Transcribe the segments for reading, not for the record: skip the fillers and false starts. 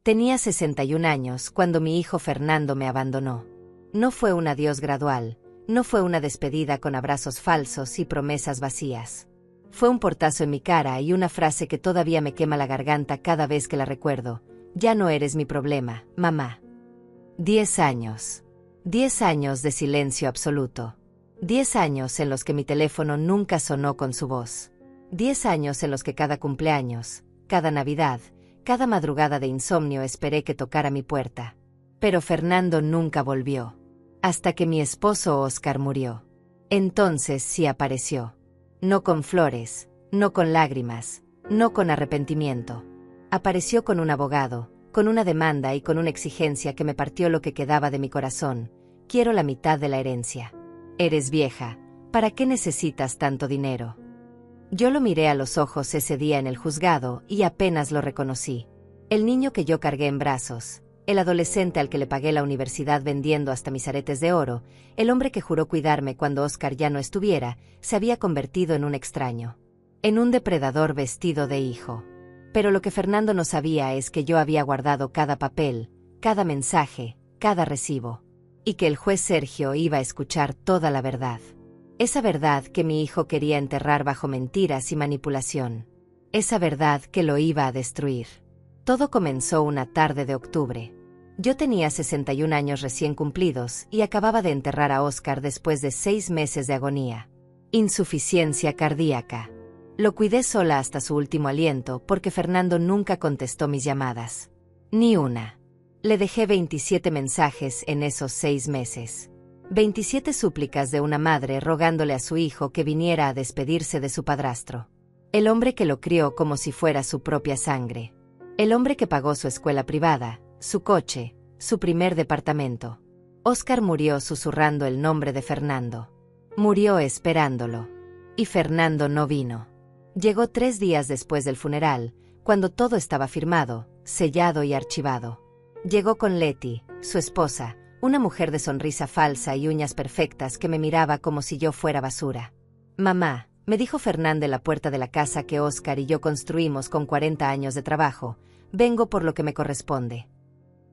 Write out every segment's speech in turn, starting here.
Tenía 61 años cuando mi hijo Fernando me abandonó. No fue un adiós gradual, no fue una despedida con abrazos falsos y promesas vacías. Fue un portazo en mi cara y una frase que todavía me quema la garganta cada vez que la recuerdo. Ya no eres mi problema, mamá. 10 años. 10 años de silencio absoluto. 10 años en los que mi teléfono nunca sonó con su voz. 10 años en los que cada cumpleaños, cada Navidad, cada madrugada de insomnio esperé que tocara mi puerta. Pero Fernando nunca volvió. Hasta que mi esposo Óscar murió. Entonces sí apareció. No con flores, no con lágrimas, no con arrepentimiento. Apareció con un abogado, con una demanda y con una exigencia que me partió lo que quedaba de mi corazón. Quiero la mitad de la herencia. Eres vieja, ¿para qué necesitas tanto dinero? Yo lo miré a los ojos ese día en el juzgado y apenas lo reconocí. El niño que yo cargué en brazos, el adolescente al que le pagué la universidad vendiendo hasta mis aretes de oro, el hombre que juró cuidarme cuando Óscar ya no estuviera, se había convertido en un extraño. En un depredador vestido de hijo. Pero lo que Fernando no sabía es que yo había guardado cada papel, cada mensaje, cada recibo. Y que el juez Sergio iba a escuchar toda la verdad. Esa verdad que mi hijo quería enterrar bajo mentiras y manipulación. Esa verdad que lo iba a destruir. Todo comenzó una tarde de octubre. Yo tenía 61 años recién cumplidos y acababa de enterrar a Óscar después de 6 meses de agonía. Insuficiencia cardíaca. Lo cuidé sola hasta su último aliento porque Fernando nunca contestó mis llamadas. Ni una. Le dejé 27 mensajes en esos 6 meses. 27 súplicas de una madre rogándole a su hijo que viniera a despedirse de su padrastro. El hombre que lo crió como si fuera su propia sangre. El hombre que pagó su escuela privada, su coche, su primer departamento. Óscar murió susurrando el nombre de Fernando. Murió esperándolo. Y Fernando no vino. Llegó 3 días después del funeral, cuando todo estaba firmado, sellado y archivado. Llegó con Leti, su esposa, una mujer de sonrisa falsa y uñas perfectas que me miraba como si yo fuera basura. Mamá, me dijo Fernando en la puerta de la casa que Óscar y yo construimos con 40 años de trabajo, vengo por lo que me corresponde.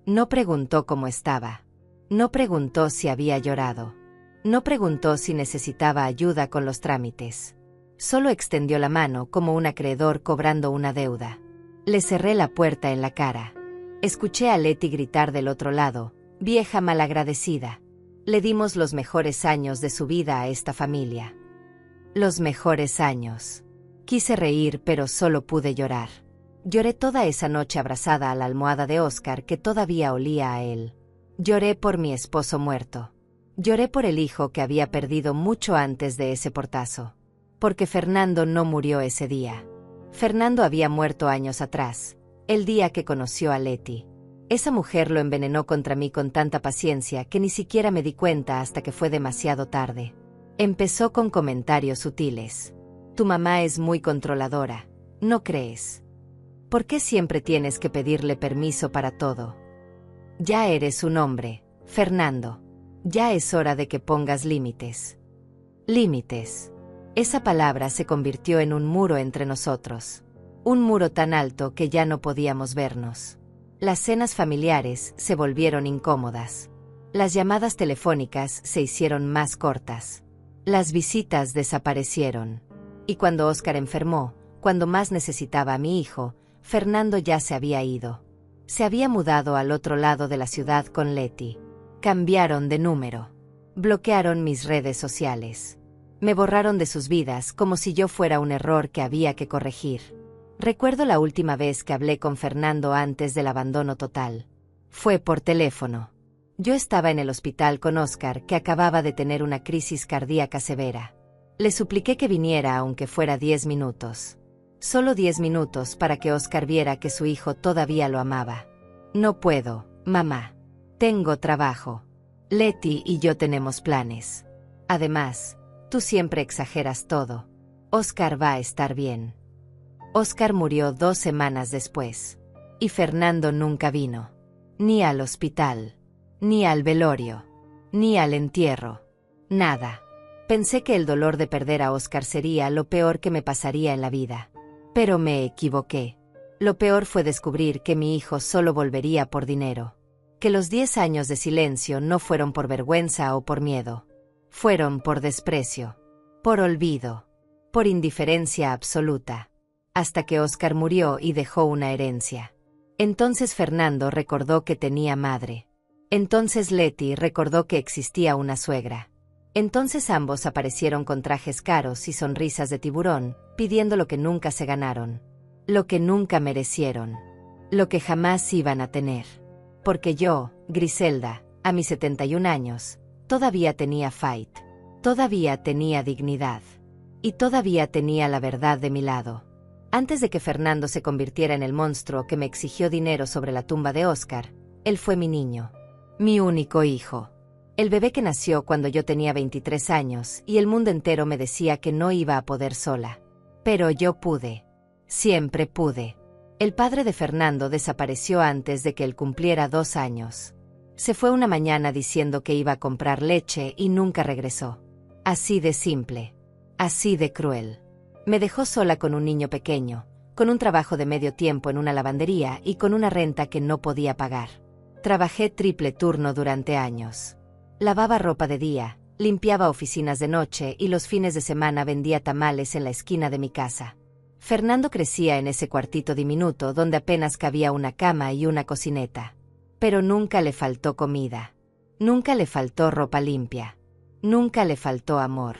No preguntó cómo estaba. No preguntó si había llorado. No preguntó si necesitaba ayuda con los trámites. Solo extendió la mano como un acreedor cobrando una deuda. Le cerré la puerta en la cara. Escuché a Leti gritar del otro lado, vieja malagradecida. Le dimos los mejores años de su vida a esta familia. Los mejores años. Quise reír pero solo pude llorar. Lloré toda esa noche abrazada a la almohada de Óscar que todavía olía a él. Lloré por mi esposo muerto. Lloré por el hijo que había perdido mucho antes de ese portazo. Porque Fernando no murió ese día. Fernando había muerto años atrás. El día que conoció a Leti. Esa mujer lo envenenó contra mí con tanta paciencia que ni siquiera me di cuenta hasta que fue demasiado tarde. Empezó con comentarios sutiles. Tu mamá es muy controladora, ¿no crees? ¿Por qué siempre tienes que pedirle permiso para todo? Ya eres un hombre, Fernando. Ya es hora de que pongas límites. Límites. Esa palabra se convirtió en un muro entre nosotros. Un muro tan alto que ya no podíamos vernos. Las cenas familiares se volvieron incómodas. Las llamadas telefónicas se hicieron más cortas. Las visitas desaparecieron. Y cuando Óscar enfermó, cuando más necesitaba a mi hijo, Fernando ya se había ido. Se había mudado al otro lado de la ciudad con Leti. Cambiaron de número. Bloquearon mis redes sociales. Me borraron de sus vidas como si yo fuera un error que había que corregir. Recuerdo la última vez que hablé con Fernando antes del abandono total. Fue por teléfono. Yo estaba en el hospital con Óscar, que acababa de tener una crisis cardíaca severa. Le supliqué que viniera aunque fuera 10 minutos. Solo 10 minutos para que Óscar viera que su hijo todavía lo amaba. No puedo, mamá. Tengo trabajo. Leti y yo tenemos planes. Además, tú siempre exageras todo. Óscar va a estar bien. Óscar murió 2 semanas después. Y Fernando nunca vino. Ni al hospital. Ni al velorio. Ni al entierro. Nada. Pensé que el dolor de perder a Óscar sería lo peor que me pasaría en la vida. Pero me equivoqué. Lo peor fue descubrir que mi hijo solo volvería por dinero. Que los 10 años de silencio no fueron por vergüenza o por miedo. Fueron por desprecio, por olvido, por indiferencia absoluta. Hasta que Óscar murió y dejó una herencia. Entonces Fernando recordó que tenía madre. Entonces Leti recordó que existía una suegra. Entonces ambos aparecieron con trajes caros y sonrisas de tiburón, pidiendo lo que nunca se ganaron. Lo que nunca merecieron. Lo que jamás iban a tener. Porque yo, Griselda, a mis 71 años, todavía tenía fight. Todavía tenía dignidad. Y todavía tenía la verdad de mi lado. Antes de que Fernando se convirtiera en el monstruo que me exigió dinero sobre la tumba de Óscar, él fue mi niño. Mi único hijo. El bebé que nació cuando yo tenía 23 años y el mundo entero me decía que no iba a poder sola. Pero yo pude. Siempre pude. El padre de Fernando desapareció antes de que él cumpliera 2 años. Se fue una mañana diciendo que iba a comprar leche y nunca regresó. Así de simple. Así de cruel. Me dejó sola con un niño pequeño, con un trabajo de medio tiempo en una lavandería y con una renta que no podía pagar. Trabajé triple turno durante años. Lavaba ropa de día, limpiaba oficinas de noche y los fines de semana vendía tamales en la esquina de mi casa. Fernando crecía en ese cuartito diminuto donde apenas cabía una cama y una cocineta. Pero nunca le faltó comida. Nunca le faltó ropa limpia. Nunca le faltó amor.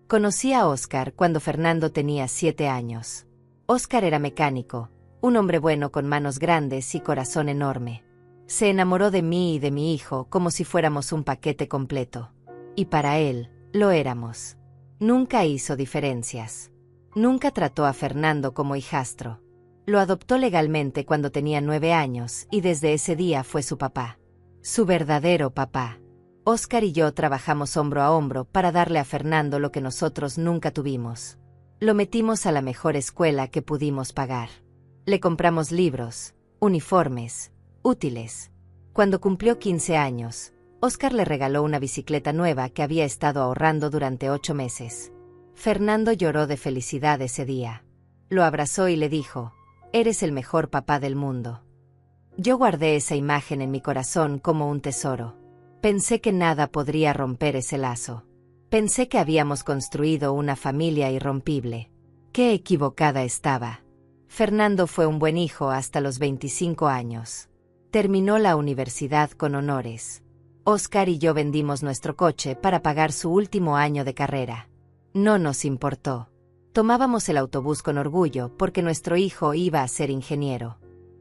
Conocí a Óscar cuando Fernando tenía 7 años. Óscar era mecánico, un hombre bueno con manos grandes y corazón enorme. Se enamoró de mí y de mi hijo como si fuéramos un paquete completo. Y para él, lo éramos. Nunca hizo diferencias. Nunca trató a Fernando como hijastro. Lo adoptó legalmente cuando tenía 9 años y desde ese día fue su papá. Su verdadero papá. Óscar y yo trabajamos hombro a hombro para darle a Fernando lo que nosotros nunca tuvimos. Lo metimos a la mejor escuela que pudimos pagar. Le compramos libros, uniformes, útiles. Cuando cumplió 15 años, Óscar le regaló una bicicleta nueva que había estado ahorrando durante 8 meses. Fernando lloró de felicidad ese día. Lo abrazó y le dijo: «Eres el mejor papá del mundo». Yo guardé esa imagen en mi corazón como un tesoro. Pensé que nada podría romper ese lazo. Pensé que habíamos construido una familia irrompible. Qué equivocada estaba. Fernando fue un buen hijo hasta los 25 años. Terminó la universidad con honores. Óscar y yo vendimos nuestro coche para pagar su último año de carrera. No nos importó. Tomábamos el autobús con orgullo porque nuestro hijo iba a ser ingeniero.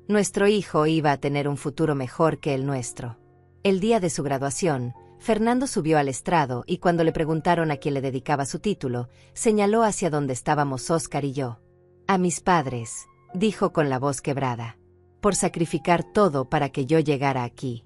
Nuestro hijo iba a tener un futuro mejor que el nuestro. El día de su graduación, Fernando subió al estrado y cuando le preguntaron a quién le dedicaba su título, señaló hacia donde estábamos Óscar y yo. «A mis padres», dijo con la voz quebrada, «por sacrificar todo para que yo llegara aquí».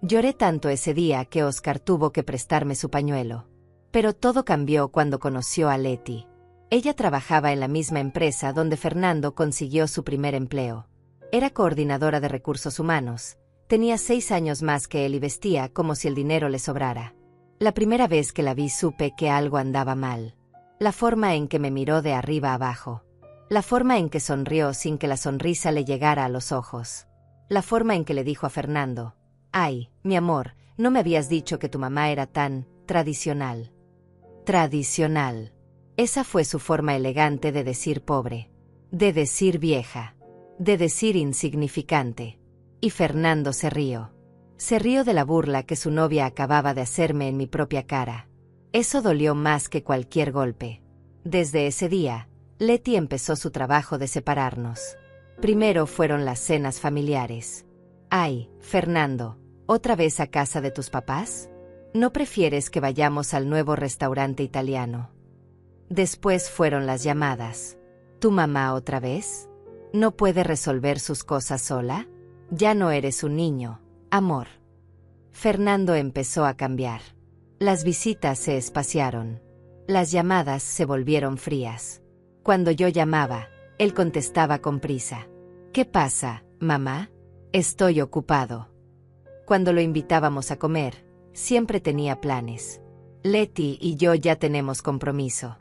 Lloré tanto ese día que Óscar tuvo que prestarme su pañuelo. Pero todo cambió cuando conoció a Leti. Ella trabajaba en la misma empresa donde Fernando consiguió su primer empleo. Era coordinadora de recursos humanos. Tenía 6 años más que él y vestía como si el dinero le sobrara. La primera vez que la vi supe que algo andaba mal. La forma en que me miró de arriba abajo. La forma en que sonrió sin que la sonrisa le llegara a los ojos. La forma en que le dijo a Fernando: «Ay, mi amor, no me habías dicho que tu mamá era tan tradicional». Tradicional. Esa fue su forma elegante de decir pobre. De decir vieja. De decir insignificante. Y Fernando se rió. Se rió de la burla que su novia acababa de hacerme en mi propia cara. Eso dolió más que cualquier golpe. Desde ese día, Leti empezó su trabajo de separarnos. Primero fueron las cenas familiares. «Ay, Fernando, ¿otra vez a casa de tus papás? ¿No prefieres que vayamos al nuevo restaurante italiano?» Después fueron las llamadas. «¿Tu mamá otra vez? ¿No puede resolver sus cosas sola? Ya no eres un niño, amor». Fernando empezó a cambiar. Las visitas se espaciaron. Las llamadas se volvieron frías. Cuando yo llamaba, él contestaba con prisa. «¿Qué pasa, mamá? Estoy ocupado». Cuando lo invitábamos a comer, siempre tenía planes. «Leti y yo ya tenemos compromiso».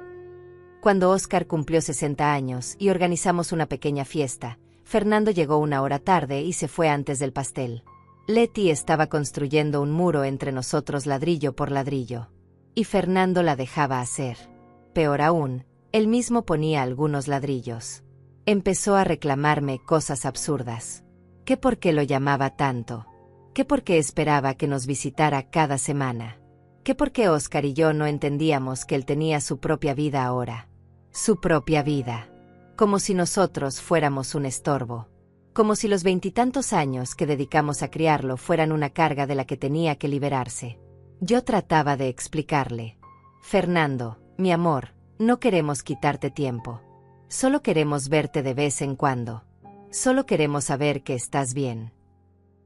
Cuando Óscar cumplió 60 años y organizamos una pequeña fiesta, Fernando llegó 1 hora tarde y se fue antes del pastel. Leti estaba construyendo un muro entre nosotros ladrillo por ladrillo. Y Fernando la dejaba hacer. Peor aún, él mismo ponía algunos ladrillos. Empezó a reclamarme cosas absurdas. ¿Qué por qué lo llamaba tanto? ¿Qué por qué esperaba que nos visitara cada semana? ¿Qué por qué Óscar y yo no entendíamos que él tenía su propia vida ahora? Su propia vida. Como si nosotros fuéramos un estorbo. Como si los 20 años que dedicamos a criarlo fueran una carga de la que tenía que liberarse. Yo trataba de explicarle. Fernando, mi amor, no queremos quitarte tiempo. Solo queremos verte de vez en cuando. Solo queremos saber que estás bien.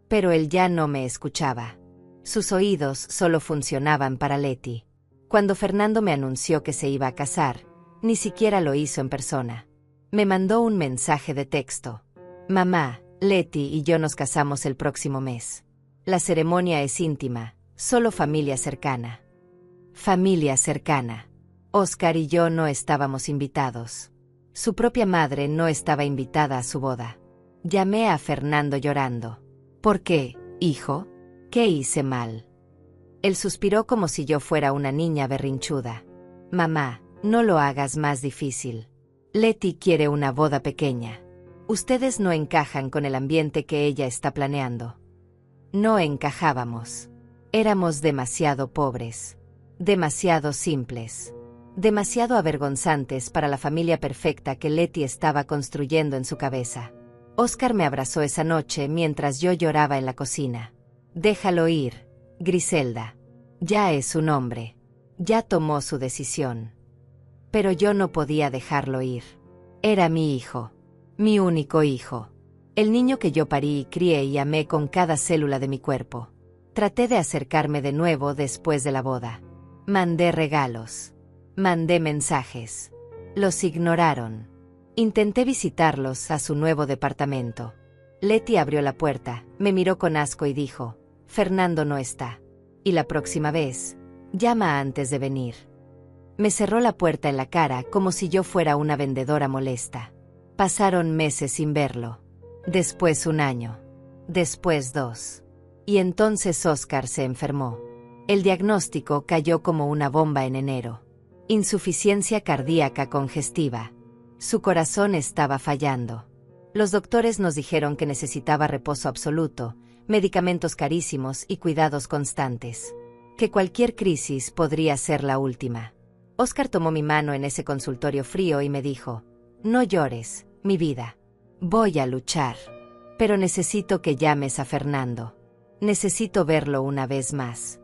Pero él ya no me escuchaba. Sus oídos solo funcionaban para Leti. Cuando Fernando me anunció que se iba a casar, ni siquiera lo hizo en persona. Me mandó un mensaje de texto. Mamá, Leti y yo nos casamos el próximo mes. La ceremonia es íntima, solo familia cercana. Familia cercana. Óscar y yo no estábamos invitados. Su propia madre no estaba invitada a su boda. Llamé a Fernando llorando. ¿Por qué, hijo? ¿Qué hice mal? Él suspiró como si yo fuera una niña berrinchuda. Mamá, no lo hagas más difícil. Leti quiere una boda pequeña. Ustedes no encajan con el ambiente que ella está planeando. No encajábamos. Éramos demasiado pobres. Demasiado simples. Demasiado avergonzantes para la familia perfecta que Leti estaba construyendo en su cabeza. Óscar me abrazó esa noche mientras yo lloraba en la cocina. Déjalo ir, Griselda. Ya es un hombre. Ya tomó su decisión. Pero yo no podía dejarlo ir. Era mi hijo. Mi único hijo. El niño que yo parí y crié y amé con cada célula de mi cuerpo. Traté de acercarme de nuevo después de la boda. Mandé regalos. Mandé mensajes. Los ignoraron. Intenté visitarlos a su nuevo departamento. Leti abrió la puerta, me miró con asco y dijo, Fernando no está. Y la próxima vez, llama antes de venir. Me cerró la puerta en la cara como si yo fuera una vendedora molesta. Pasaron meses sin verlo. Después 1 año. Después 2. Y entonces Óscar se enfermó. El diagnóstico cayó como una bomba en enero. Insuficiencia cardíaca congestiva. Su corazón estaba fallando. Los doctores nos dijeron que necesitaba reposo absoluto, medicamentos carísimos y cuidados constantes. Que cualquier crisis podría ser la última. Óscar tomó mi mano en ese consultorio frío y me dijo, no llores, mi vida. Voy a luchar. Pero necesito que llames a Fernando. Necesito verlo una vez más.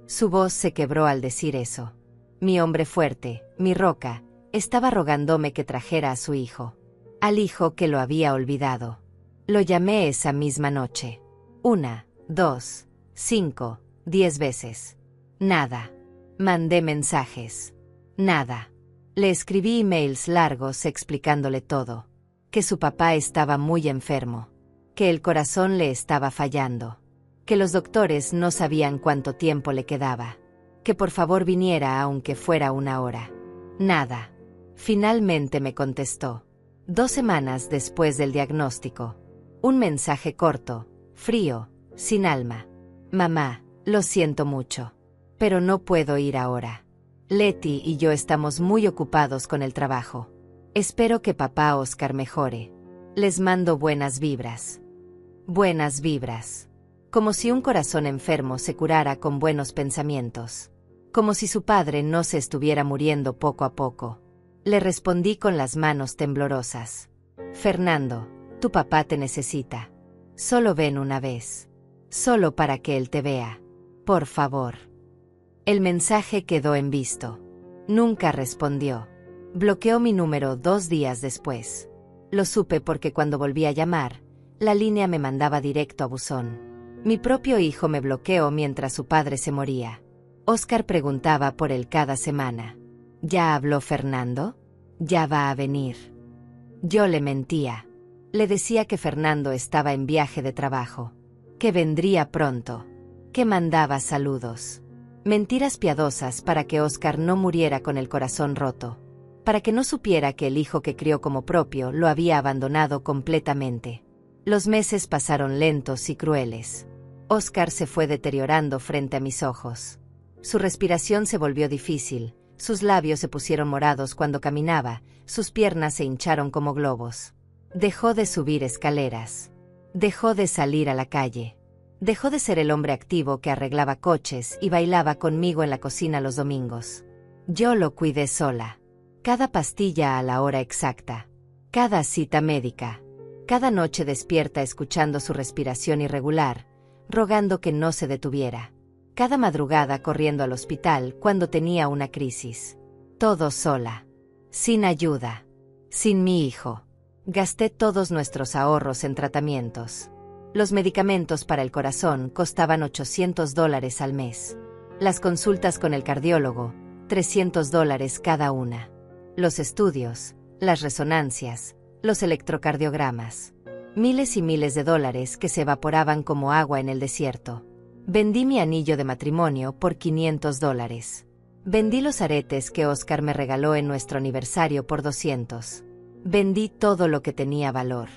Su voz se quebró al decir eso. Mi hombre fuerte, mi roca, estaba rogándome que trajera a su hijo. Al hijo que lo había olvidado. Lo llamé esa misma noche. 1, 2, 5, 10 veces. Nada. Mandé mensajes. Nada. Le escribí emails largos explicándole todo. Que su papá estaba muy enfermo. Que el corazón le estaba fallando. Que los doctores no sabían cuánto tiempo le quedaba. Que por favor viniera aunque fuera 1 hora. Nada. Finalmente me contestó. 2 semanas después del diagnóstico. Un mensaje corto, frío, sin alma. Mamá, lo siento mucho. Pero no puedo ir ahora. Leti y yo estamos muy ocupados con el trabajo. Espero que papá Óscar mejore. Les mando buenas vibras. Buenas vibras. Como si un corazón enfermo se curara con buenos pensamientos. Como si su padre no se estuviera muriendo poco a poco. Le respondí con las manos temblorosas. Fernando, tu papá te necesita. Solo ven una vez. Solo para que él te vea. Por favor. El mensaje quedó en visto. Nunca respondió. Bloqueó mi número 2 días después. Lo supe porque cuando volví a llamar, la línea me mandaba directo a buzón. Mi propio hijo me bloqueó mientras su padre se moría. Óscar preguntaba por él cada semana. ¿Ya habló Fernando? ¿Ya va a venir? Yo le mentía. Le decía que Fernando estaba en viaje de trabajo. Que vendría pronto. Que mandaba saludos. Mentiras piadosas para que Óscar no muriera con el corazón roto. para que no supiera que el hijo que crió como propio lo había abandonado completamente. Los meses pasaron lentos y crueles. Oscar se fue deteriorando frente a mis ojos. Su respiración se volvió difícil, sus labios se pusieron morados cuando caminaba, sus piernas se hincharon como globos. Dejó de subir escaleras. Dejó de salir a la calle. Dejó de ser el hombre activo que arreglaba coches y bailaba conmigo en la cocina los domingos. Yo lo cuidé sola. Cada pastilla a la hora exacta. Cada cita médica. Cada noche despierta escuchando su respiración irregular, rogando que no se detuviera. Cada madrugada corriendo al hospital cuando tenía una crisis. Todo sola. Sin ayuda. Sin mi hijo. Gasté todos nuestros ahorros en tratamientos. Los medicamentos para el corazón costaban $800 al mes. Las consultas con el cardiólogo, $300 cada una. Los estudios, las resonancias, los electrocardiogramas. Miles y miles de dólares que se evaporaban como agua en el desierto. Vendí mi anillo de matrimonio por $500. Vendí los aretes que Oscar me regaló en nuestro aniversario por $200. Vendí todo lo que tenía valor.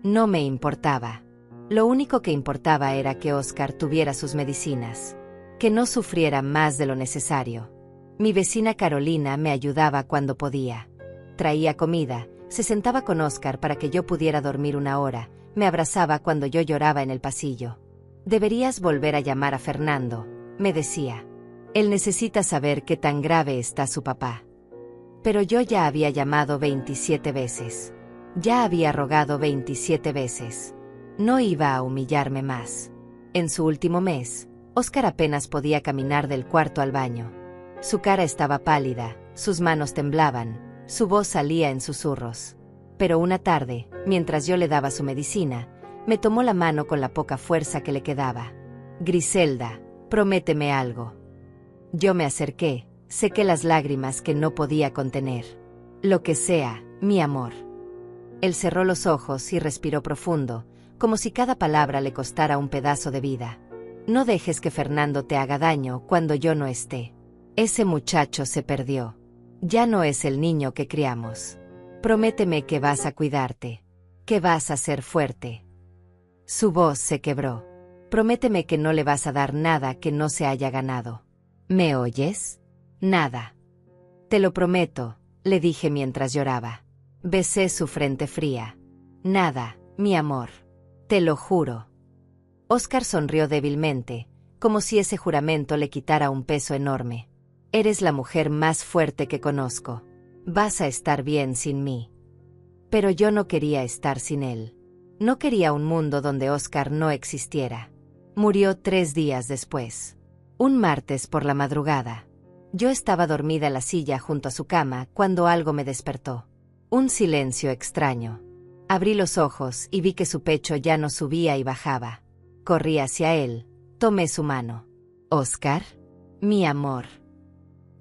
No me importaba. Lo único que importaba era que Oscar tuviera sus medicinas. Que no sufriera más de lo necesario. Mi vecina Carolina me ayudaba cuando podía. Traía comida, se sentaba con Oscar para que yo pudiera dormir una hora, me abrazaba cuando yo lloraba en el pasillo. Deberías volver a llamar a Fernando, me decía. Él necesita saber qué tan grave está su papá. Pero yo ya había llamado 27 veces. Ya había rogado 27 veces. No iba a humillarme más. En su último mes, Oscar apenas podía caminar del cuarto al baño. Su cara estaba pálida, sus manos temblaban, su voz salía en susurros. Pero una tarde, mientras yo le daba su medicina, me tomó la mano con la poca fuerza que le quedaba. Griselda, prométeme algo. Yo me acerqué, sequé las lágrimas que no podía contener. Lo que sea, mi amor. Él cerró los ojos y respiró profundo, como si cada palabra le costara un pedazo de vida. No dejes que Fernando te haga daño cuando yo no esté. Ese muchacho se perdió. Ya no es el niño que criamos. Prométeme que vas a cuidarte. Que vas a ser fuerte. Su voz se quebró. Prométeme que no le vas a dar nada que no se haya ganado. ¿Me oyes? Nada. Te lo prometo, le dije mientras lloraba. Besé su frente fría. Nada, mi amor. Te lo juro. Oscar sonrió débilmente, como si ese juramento le quitara un peso enorme. Eres la mujer más fuerte que conozco. Vas a estar bien sin mí. Pero yo no quería estar sin él. No quería un mundo donde Oscar no existiera. Murió 3 días después. Un martes por la madrugada. Yo estaba dormida en la silla junto a su cama cuando algo me despertó. Un silencio extraño. Abrí los ojos y vi que su pecho ya no subía y bajaba. Corrí hacia él, tomé su mano. «¿Oscar? Mi amor».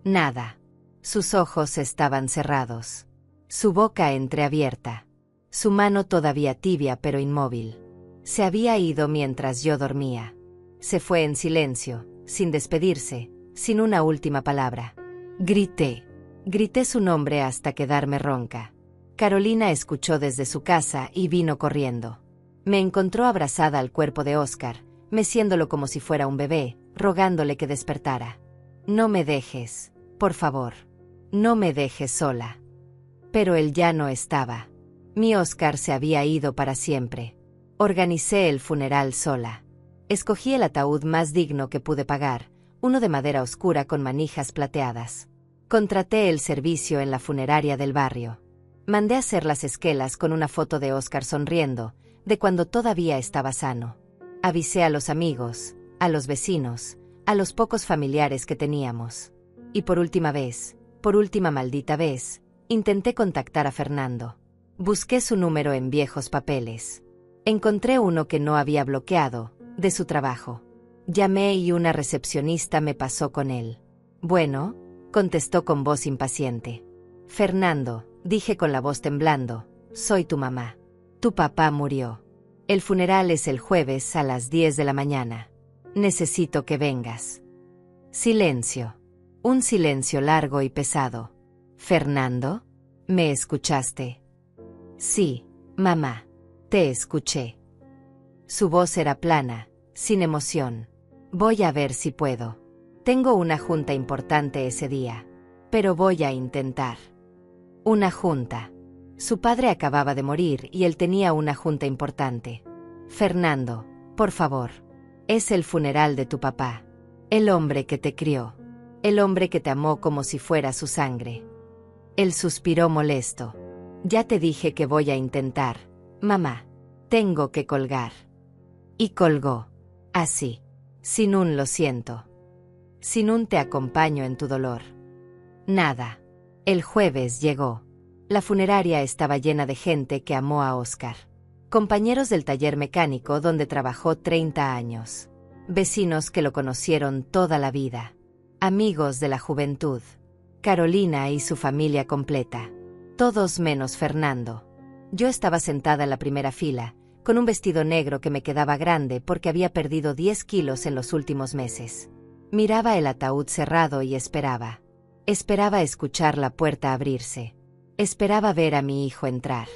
Nada. Sus ojos estaban cerrados. Su boca entreabierta. Su mano todavía tibia pero inmóvil. Se había ido mientras yo dormía. Se fue en silencio, sin despedirse, sin una última palabra. Grité. Grité su nombre hasta quedarme ronca. Carolina escuchó desde su casa y vino corriendo. Me encontró abrazada al cuerpo de Oscar, meciéndolo como si fuera un bebé, rogándole que despertara. No me dejes, por favor. No me dejes sola. Pero él ya no estaba. Mi Oscar se había ido para siempre. Organicé el funeral sola. Escogí el ataúd más digno que pude pagar, uno de madera oscura con manijas plateadas. Contraté el servicio en la funeraria del barrio. Mandé hacer las esquelas con una foto de Oscar sonriendo, de cuando todavía estaba sano. Avisé a los amigos, a los vecinos, a los pocos familiares que teníamos. Y por última vez, por última maldita vez, intenté contactar a Fernando. Busqué su número en viejos papeles. Encontré uno que no había bloqueado, de su trabajo. Llamé y una recepcionista me pasó con él. Bueno, contestó con voz impaciente. Fernando, dije con la voz temblando, soy tu mamá. Tu papá murió. El funeral es el jueves a las 10 de la mañana. Necesito que vengas. Silencio. Un silencio largo y pesado. ¿Fernando? ¿Me escuchaste? Sí, mamá. Te escuché. Su voz era plana, sin emoción. Voy a ver si puedo. Tengo una junta importante ese día. Pero voy a intentar. Una junta. Su padre acababa de morir y él tenía una junta importante. Fernando, por favor. Es el funeral de tu papá. El hombre que te crió. El hombre que te amó como si fuera su sangre. Él suspiró molesto. Ya te dije que voy a intentar, mamá. Tengo que colgar. Y colgó. Así. Sin un lo siento. Sin un te acompaño en tu dolor. Nada. El jueves llegó. La funeraria estaba llena de gente que amó a Óscar. Compañeros del taller mecánico donde trabajó 30 años. Vecinos que lo conocieron toda la vida. Amigos de la juventud. Carolina y su familia completa. Todos menos Fernando. Yo estaba sentada en la primera fila, con un vestido negro que me quedaba grande porque había perdido 10 kilos en los últimos meses. Miraba el ataúd cerrado y esperaba. Esperaba escuchar la puerta abrirse. Esperaba ver a mi hijo entrar.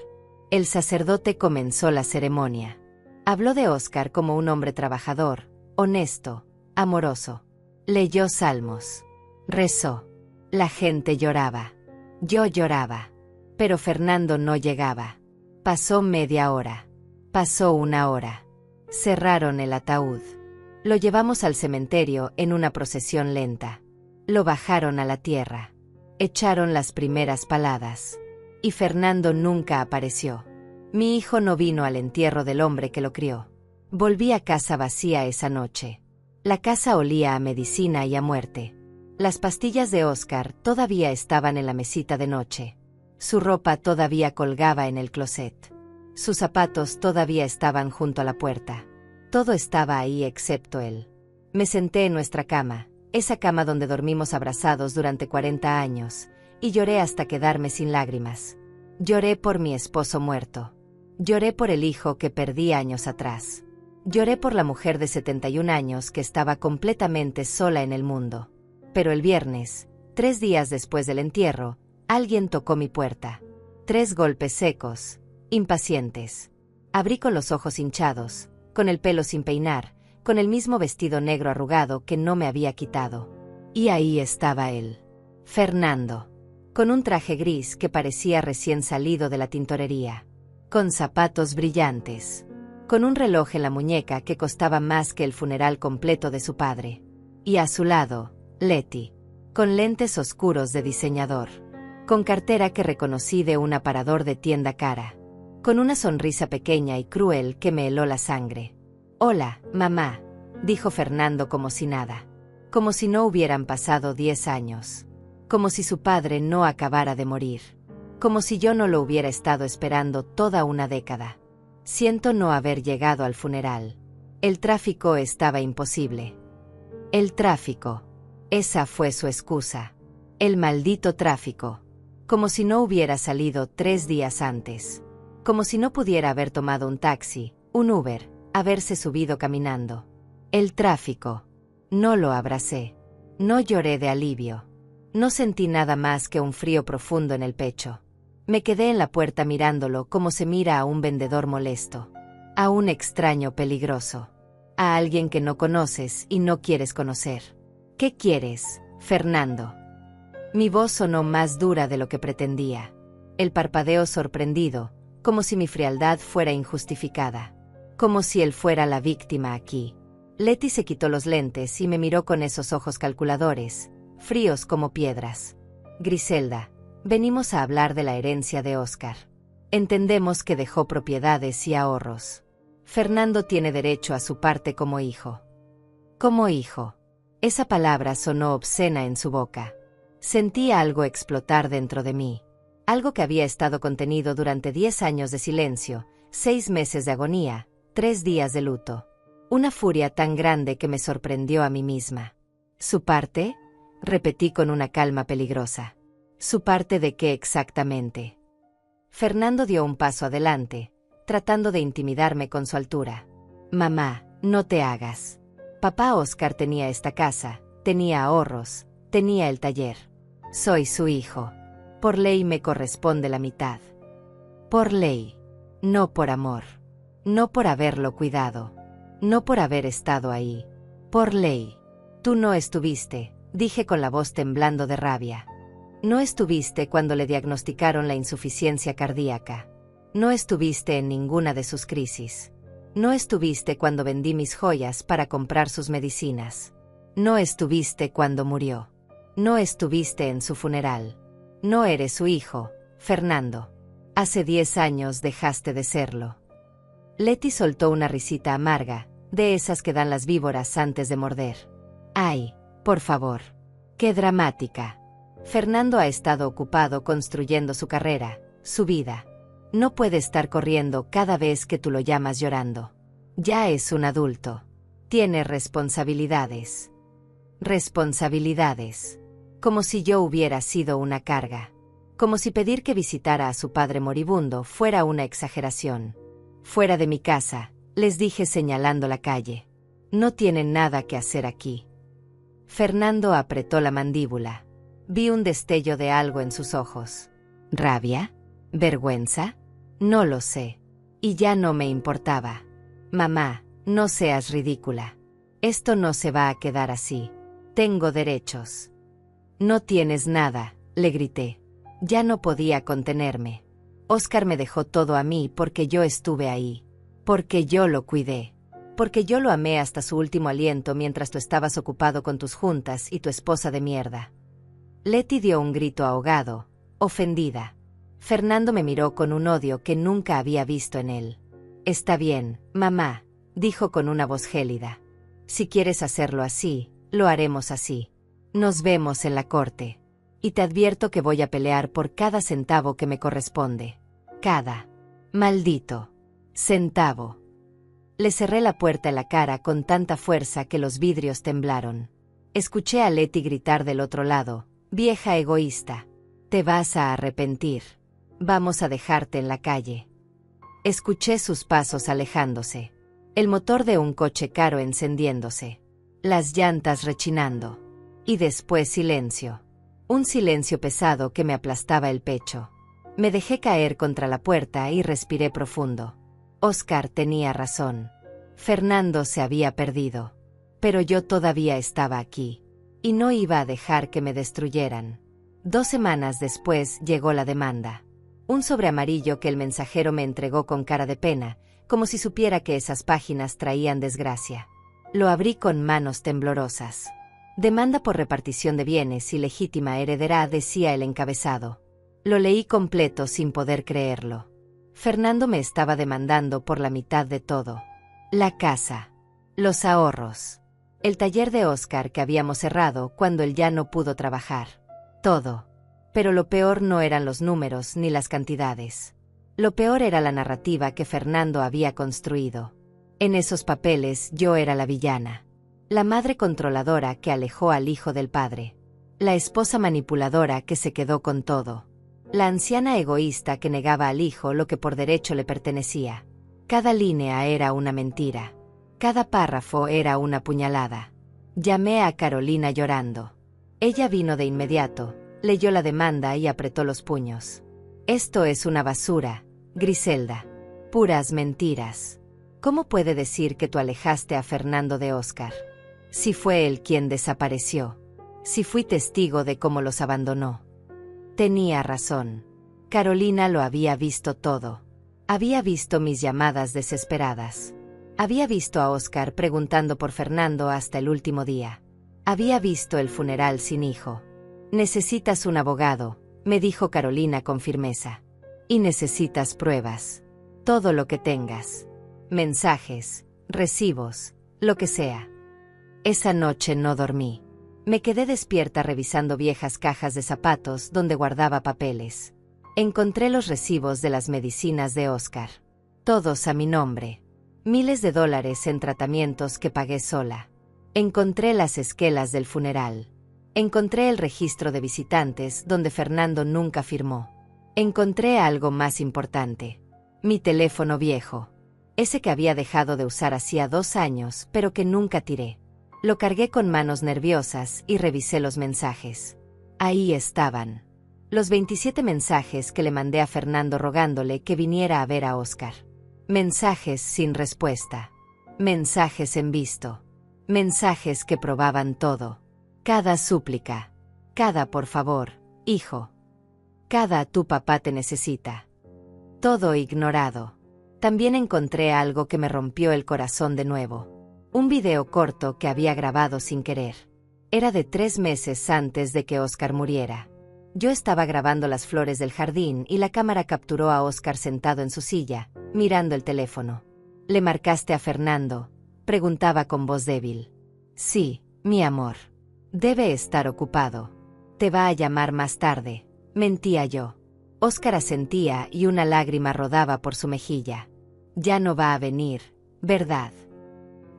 El sacerdote comenzó la ceremonia. Habló de Óscar como un hombre trabajador, honesto, amoroso. Leyó salmos. Rezó. La gente lloraba. Yo lloraba. Pero Fernando no llegaba. Pasó media hora. Pasó una hora. Cerraron el ataúd. Lo llevamos al cementerio en una procesión lenta. Lo bajaron a la tierra. Echaron las primeras paladas. Y Fernando nunca apareció. Mi hijo no vino al entierro del hombre que lo crió. Volví a casa vacía esa noche. La casa olía a medicina y a muerte. Las pastillas de Óscar todavía estaban en la mesita de noche. Su ropa todavía colgaba en el closet. Sus zapatos todavía estaban junto a la puerta. Todo estaba ahí excepto él. Me senté en nuestra cama, esa cama donde dormimos abrazados durante 40 años, y lloré hasta quedarme sin lágrimas. Lloré por mi esposo muerto. Lloré por el hijo que perdí años atrás. Lloré por la mujer de 71 años que estaba completamente sola en el mundo. Pero el viernes, 3 días después del entierro, alguien tocó mi puerta. 3 golpes secos, impacientes. Abrí con los ojos hinchados, con el pelo sin peinar, con el mismo vestido negro arrugado que no me había quitado. Y ahí estaba él. Fernando. Con un traje gris que parecía recién salido de la tintorería. Con zapatos brillantes. Con un reloj en la muñeca que costaba más que el funeral completo de su padre. Y a su lado, Leti. Con lentes oscuros de diseñador. Con cartera que reconocí de un aparador de tienda cara. Con una sonrisa pequeña y cruel que me heló la sangre. «Hola, mamá», dijo Fernando como si nada. Como si no hubieran pasado 10 años. Como si su padre no acabara de morir. Como si yo no lo hubiera estado esperando toda una década. Siento no haber llegado al funeral. El tráfico estaba imposible. El tráfico. Esa fue su excusa. El maldito tráfico. Como si no hubiera salido 3 días antes. Como si no pudiera haber tomado un taxi, un Uber, haberse subido caminando. El tráfico. No lo abracé. No lloré de alivio. No sentí nada más que un frío profundo en el pecho. Me quedé en la puerta mirándolo como se mira a un vendedor molesto. A un extraño peligroso. A alguien que no conoces y no quieres conocer. ¿Qué quieres, Fernando? Mi voz sonó más dura de lo que pretendía. El parpadeo sorprendido, como si mi frialdad fuera injustificada. Como si él fuera la víctima aquí. Leti se quitó los lentes y me miró con esos ojos calculadores, fríos como piedras. Griselda, venimos a hablar de la herencia de Óscar. Entendemos que dejó propiedades y ahorros. Fernando tiene derecho a su parte como hijo. Como hijo. Esa palabra sonó obscena en su boca. Sentía algo explotar dentro de mí. Algo que había estado contenido durante 10 años de silencio, 6 meses de agonía, 3 días de luto. Una furia tan grande que me sorprendió a mí misma. ¿Su parte? Repetí con una calma peligrosa. ¿Su parte de qué exactamente? Fernando dio un paso adelante, tratando de intimidarme con su altura. Mamá, no te hagas. Papá Óscar tenía esta casa, tenía ahorros, tenía el taller. Soy su hijo. Por ley me corresponde la mitad. Por ley. No por amor. No por haberlo cuidado. No por haber estado ahí. Por ley. Tú no estuviste, dije con la voz temblando de rabia. No estuviste cuando le diagnosticaron la insuficiencia cardíaca. No estuviste en ninguna de sus crisis. No estuviste cuando vendí mis joyas para comprar sus medicinas. No estuviste cuando murió. No estuviste en su funeral. No eres su hijo, Fernando. Hace 10 años dejaste de serlo. Leti soltó una risita amarga, de esas que dan las víboras antes de morder. Ay, por favor. Qué dramática. Fernando ha estado ocupado construyendo su carrera, su vida. No puede estar corriendo cada vez que tú lo llamas llorando. Ya es un adulto. Tiene responsabilidades. Responsabilidades. Como si yo hubiera sido una carga. Como si pedir que visitara a su padre moribundo fuera una exageración. Fuera de mi casa, les dije señalando la calle. No tienen nada que hacer aquí. Fernando apretó la mandíbula. Vi un destello de algo en sus ojos. ¿Rabia? ¿Vergüenza? No lo sé. Y ya no me importaba. Mamá, no seas ridícula. Esto no se va a quedar así. Tengo derechos. No tienes nada, le grité. Ya no podía contenerme. Óscar me dejó todo a mí porque yo estuve ahí. Porque yo lo cuidé. Porque yo lo amé hasta su último aliento mientras tú estabas ocupado con tus juntas y tu esposa de mierda. Leti dio un grito ahogado, ofendida. Fernando me miró con un odio que nunca había visto en él. Está bien, mamá, dijo con una voz gélida. Si quieres hacerlo así, lo haremos así. Nos vemos en la corte. Y te advierto que voy a pelear por cada centavo que me corresponde. Cada. Maldito. Centavo. Le cerré la puerta en la cara con tanta fuerza que los vidrios temblaron. Escuché a Leti gritar del otro lado. Vieja egoísta. Te vas a arrepentir. Vamos a dejarte en la calle. Escuché sus pasos alejándose. El motor de un coche caro encendiéndose. Las llantas rechinando. Y después silencio. Un silencio pesado que me aplastaba el pecho. Me dejé caer contra la puerta y respiré profundo. Óscar tenía razón. Fernando se había perdido. Pero yo todavía estaba aquí. Y no iba a dejar que me destruyeran. 2 semanas después llegó la demanda. Un sobre amarillo que el mensajero me entregó con cara de pena, como si supiera que esas páginas traían desgracia. Lo abrí con manos temblorosas. Demanda por repartición de bienes y legítima heredera, decía el encabezado. Lo leí completo sin poder creerlo. Fernando me estaba demandando por la mitad de todo. La casa. Los ahorros. El taller de Óscar que habíamos cerrado cuando él ya no pudo trabajar. Todo. Pero lo peor no eran los números ni las cantidades. Lo peor era la narrativa que Fernando había construido. En esos papeles yo era la villana. La madre controladora que alejó al hijo del padre. La esposa manipuladora que se quedó con todo. La anciana egoísta que negaba al hijo lo que por derecho le pertenecía. Cada línea era una mentira. Cada párrafo era una puñalada. Llamé a Carolina llorando. Ella vino de inmediato, leyó la demanda y apretó los puños. Esto es una basura, Griselda. Puras mentiras. ¿Cómo puede decir que tú alejaste a Fernando de Óscar? Si fue él quien desapareció. Si fui testigo de cómo los abandonó. Tenía razón. Carolina lo había visto todo. Había visto mis llamadas desesperadas. Había visto a Óscar preguntando por Fernando hasta el último día. Había visto el funeral sin hijo. Necesitas un abogado, me dijo Carolina con firmeza. Y necesitas pruebas. Todo lo que tengas. Mensajes, recibos, lo que sea. Esa noche no dormí. Me quedé despierta revisando viejas cajas de zapatos donde guardaba papeles. Encontré los recibos de las medicinas de Óscar. Todos a mi nombre. Miles de dólares en tratamientos que pagué sola. Encontré las esquelas del funeral. Encontré el registro de visitantes donde Fernando nunca firmó. Encontré algo más importante. Mi teléfono viejo. Ese que había dejado de usar hacía 2 años, pero que nunca tiré. Lo cargué con manos nerviosas y revisé los mensajes. Ahí estaban. Los 27 mensajes que le mandé a Fernando rogándole que viniera a ver a Óscar. Mensajes sin respuesta. Mensajes en visto. Mensajes que probaban todo. Cada súplica. Cada por favor, hijo. Cada tu papá te necesita. Todo ignorado. También encontré algo que me rompió el corazón de nuevo. Un video corto que había grabado sin querer. Era de 3 meses antes de que Óscar muriera. Yo estaba grabando las flores del jardín y la cámara capturó a Óscar sentado en su silla, mirando el teléfono. ¿Le marcaste a Fernando?, preguntaba con voz débil. Sí, mi amor. Debe estar ocupado. Te va a llamar más tarde, mentía yo. Óscar asentía y una lágrima rodaba por su mejilla. Ya no va a venir, ¿verdad?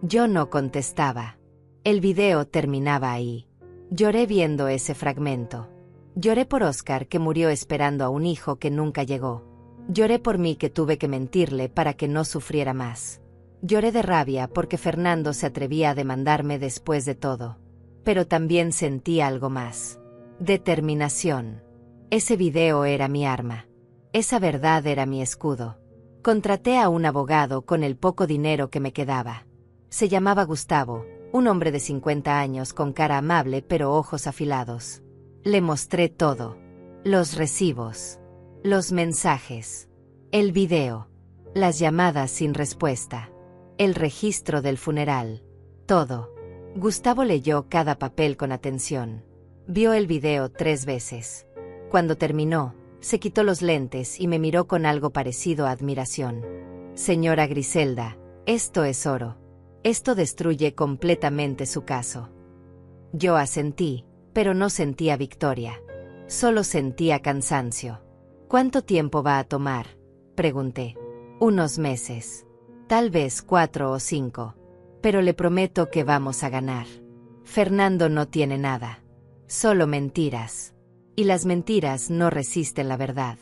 Yo no contestaba. El video terminaba ahí. Lloré viendo ese fragmento. Lloré por Óscar, que murió esperando a un hijo que nunca llegó. Lloré por mí, que tuve que mentirle para que no sufriera más. Lloré de rabia porque Fernando se atrevía a demandarme después de todo. Pero también sentí algo más. Determinación. Ese video era mi arma. Esa verdad era mi escudo. Contraté a un abogado con el poco dinero que me quedaba. Se llamaba Gustavo, un hombre de 50 años con cara amable pero ojos afilados. Le mostré todo. Los recibos. Los mensajes. El video. Las llamadas sin respuesta. El registro del funeral. Todo. Gustavo leyó cada papel con atención. Vio el video 3 veces. Cuando terminó, se quitó los lentes y me miró con algo parecido a admiración. Señora Griselda, esto es oro. Esto destruye completamente su caso. Yo asentí, pero no sentía victoria. Solo sentía cansancio. ¿Cuánto tiempo va a tomar?, pregunté. Unos meses. Tal vez 4 o 5. Pero le prometo que vamos a ganar. Fernando no tiene nada. Solo mentiras. Y las mentiras no resisten la verdad.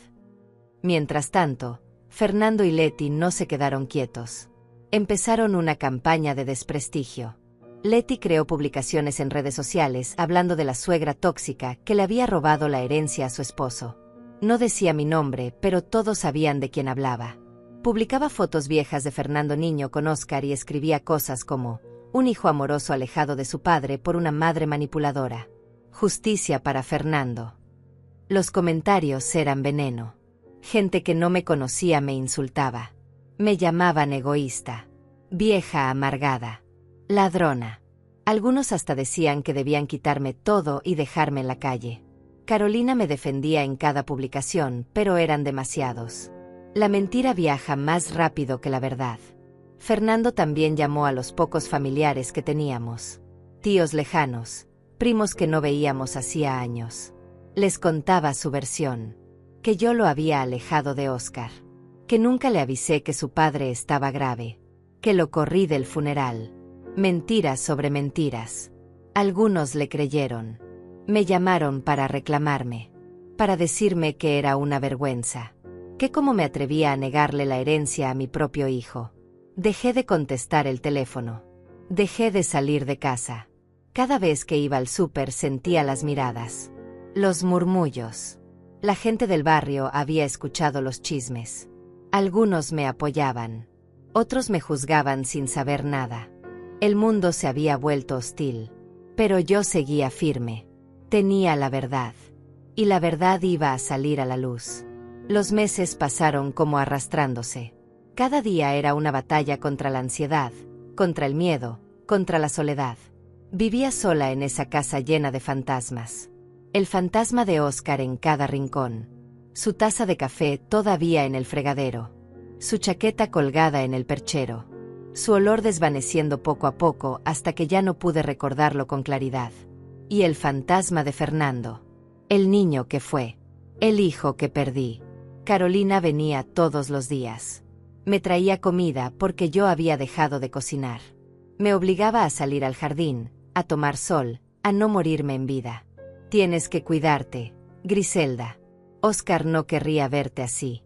Mientras tanto, Fernando y Leti no se quedaron quietos. Empezaron una campaña de desprestigio. Leti creó publicaciones en redes sociales hablando de la suegra tóxica que le había robado la herencia a su esposo. No decía mi nombre, pero todos sabían de quién hablaba. Publicaba fotos viejas de Fernando niño con Óscar y escribía cosas como: un hijo amoroso alejado de su padre por una madre manipuladora. Justicia para Fernando. Los comentarios eran veneno. Gente que no me conocía me insultaba. Me llamaban egoísta, vieja amargada, ladrona. Algunos hasta decían que debían quitarme todo y dejarme en la calle. Carolina me defendía en cada publicación, pero eran demasiados. La mentira viaja más rápido que la verdad. Fernando también llamó a los pocos familiares que teníamos. Tíos lejanos, primos que no veíamos hacía años. Les contaba su versión. Que yo lo había alejado de Óscar. Que nunca le avisé que su padre estaba grave. Que lo corrí del funeral. Mentiras sobre mentiras. Algunos le creyeron. Me llamaron para reclamarme. Para decirme que era una vergüenza. Que cómo me atrevía a negarle la herencia a mi propio hijo. Dejé de contestar el teléfono. Dejé de salir de casa. Cada vez que iba al súper sentía las miradas. Los murmullos. La gente del barrio había escuchado los chismes. Algunos me apoyaban. Otros me juzgaban sin saber nada. El mundo se había vuelto hostil. Pero yo seguía firme. Tenía la verdad. Y la verdad iba a salir a la luz. Los meses pasaron como arrastrándose. Cada día era una batalla contra la ansiedad, contra el miedo, contra la soledad. Vivía sola en esa casa llena de fantasmas. El fantasma de Óscar en cada rincón. Su taza de café todavía en el fregadero. Su chaqueta colgada en el perchero. Su olor desvaneciendo poco a poco hasta que ya no pude recordarlo con claridad. Y el fantasma de Fernando. El niño que fue. El hijo que perdí. Carolina venía todos los días. Me traía comida porque yo había dejado de cocinar. Me obligaba a salir al jardín, a tomar sol, a no morirme en vida. Tienes que cuidarte, Griselda. Óscar no querría verte así.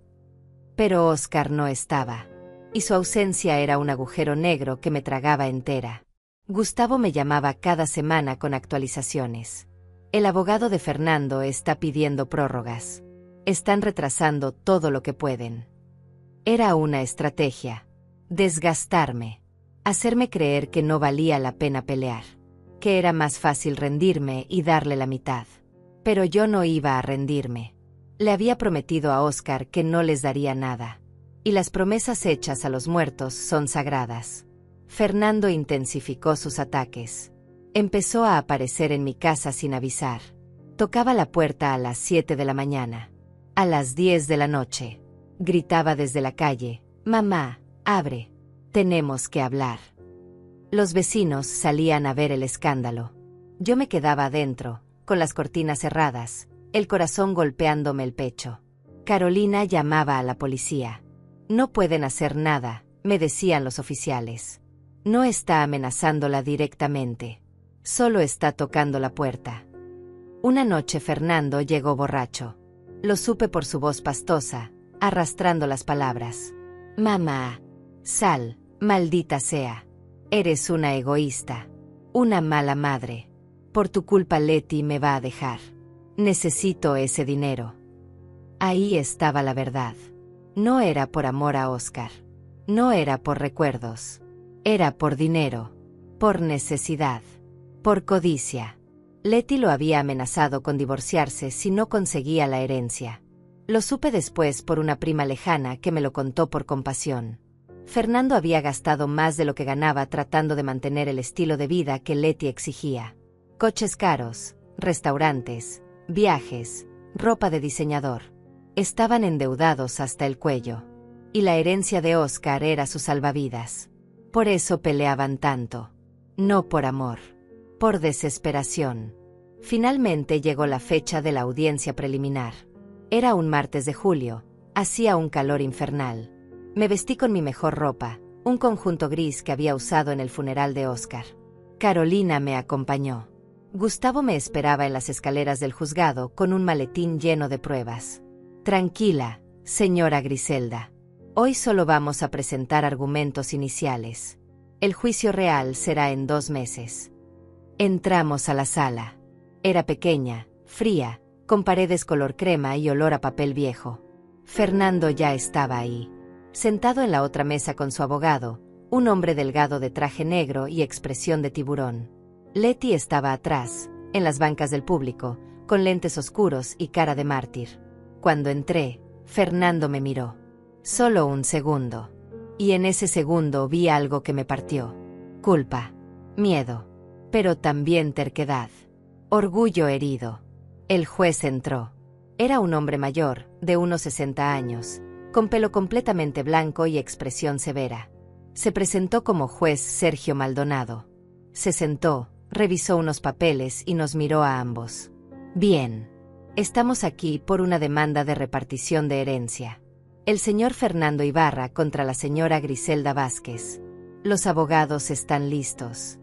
Pero Óscar no estaba. Y su ausencia era un agujero negro que me tragaba entera. Gustavo me llamaba cada semana con actualizaciones. El abogado de Fernando está pidiendo prórrogas. Están retrasando todo lo que pueden. Era una estrategia. Desgastarme. Hacerme creer que no valía la pena pelear. Que era más fácil rendirme y darle la mitad. Pero yo no iba a rendirme. Le había prometido a Oscar que no les daría nada. Y las promesas hechas a los muertos son sagradas. Fernando intensificó sus ataques. Empezó a aparecer en mi casa sin avisar. Tocaba la puerta a las 7 de la mañana. A las 10 de la noche. Gritaba desde la calle: «Mamá, abre. Tenemos que hablar». Los vecinos salían a ver el escándalo. Yo me quedaba adentro, con las cortinas cerradas, el corazón golpeándome el pecho. Carolina llamaba a la policía. «No pueden hacer nada», me decían los oficiales. «No está amenazándola directamente. Solo está tocando la puerta». Una noche Fernando llegó borracho. Lo supe por su voz pastosa, arrastrando las palabras. «Mamá, sal, maldita sea. Eres una egoísta. Una mala madre. Por tu culpa Leti me va a dejar. Necesito ese dinero». Ahí estaba la verdad. No era por amor a Oscar. No era por recuerdos. Era por dinero. Por necesidad. Por codicia. Leti lo había amenazado con divorciarse si no conseguía la herencia. Lo supe después por una prima lejana que me lo contó por compasión. Fernando había gastado más de lo que ganaba tratando de mantener el estilo de vida que Leti exigía. Coches caros, restaurantes, viajes, ropa de diseñador. Estaban endeudados hasta el cuello. Y la herencia de Oscar era su salvavidas. Por eso peleaban tanto. No por amor. Por desesperación. Finalmente llegó la fecha de la audiencia preliminar. Era un martes de julio. Hacía un calor infernal. Me vestí con mi mejor ropa, un conjunto gris que había usado en el funeral de Oscar. Carolina me acompañó. Gustavo me esperaba en las escaleras del juzgado con un maletín lleno de pruebas. «Tranquila, señora Griselda. Hoy solo vamos a presentar argumentos iniciales. El juicio real será en 2 meses». Entramos a la sala. Era pequeña, fría, con paredes color crema y olor a papel viejo. Fernando ya estaba ahí, sentado en la otra mesa con su abogado, un hombre delgado de traje negro y expresión de tiburón. Leti estaba atrás, en las bancas del público, con lentes oscuros y cara de mártir. Cuando entré, Fernando me miró. Solo un segundo. Y en ese segundo vi algo que me partió. Culpa. Miedo. Pero también terquedad. Orgullo herido. El juez entró. Era un hombre mayor, de unos 60 años, con pelo completamente blanco y expresión severa. Se presentó como juez Sergio Maldonado. Se sentó, revisó unos papeles y nos miró a ambos. «Bien. Estamos aquí por una demanda de repartición de herencia. El señor Fernando Ibarra contra la señora Griselda Vázquez. Los abogados están listos».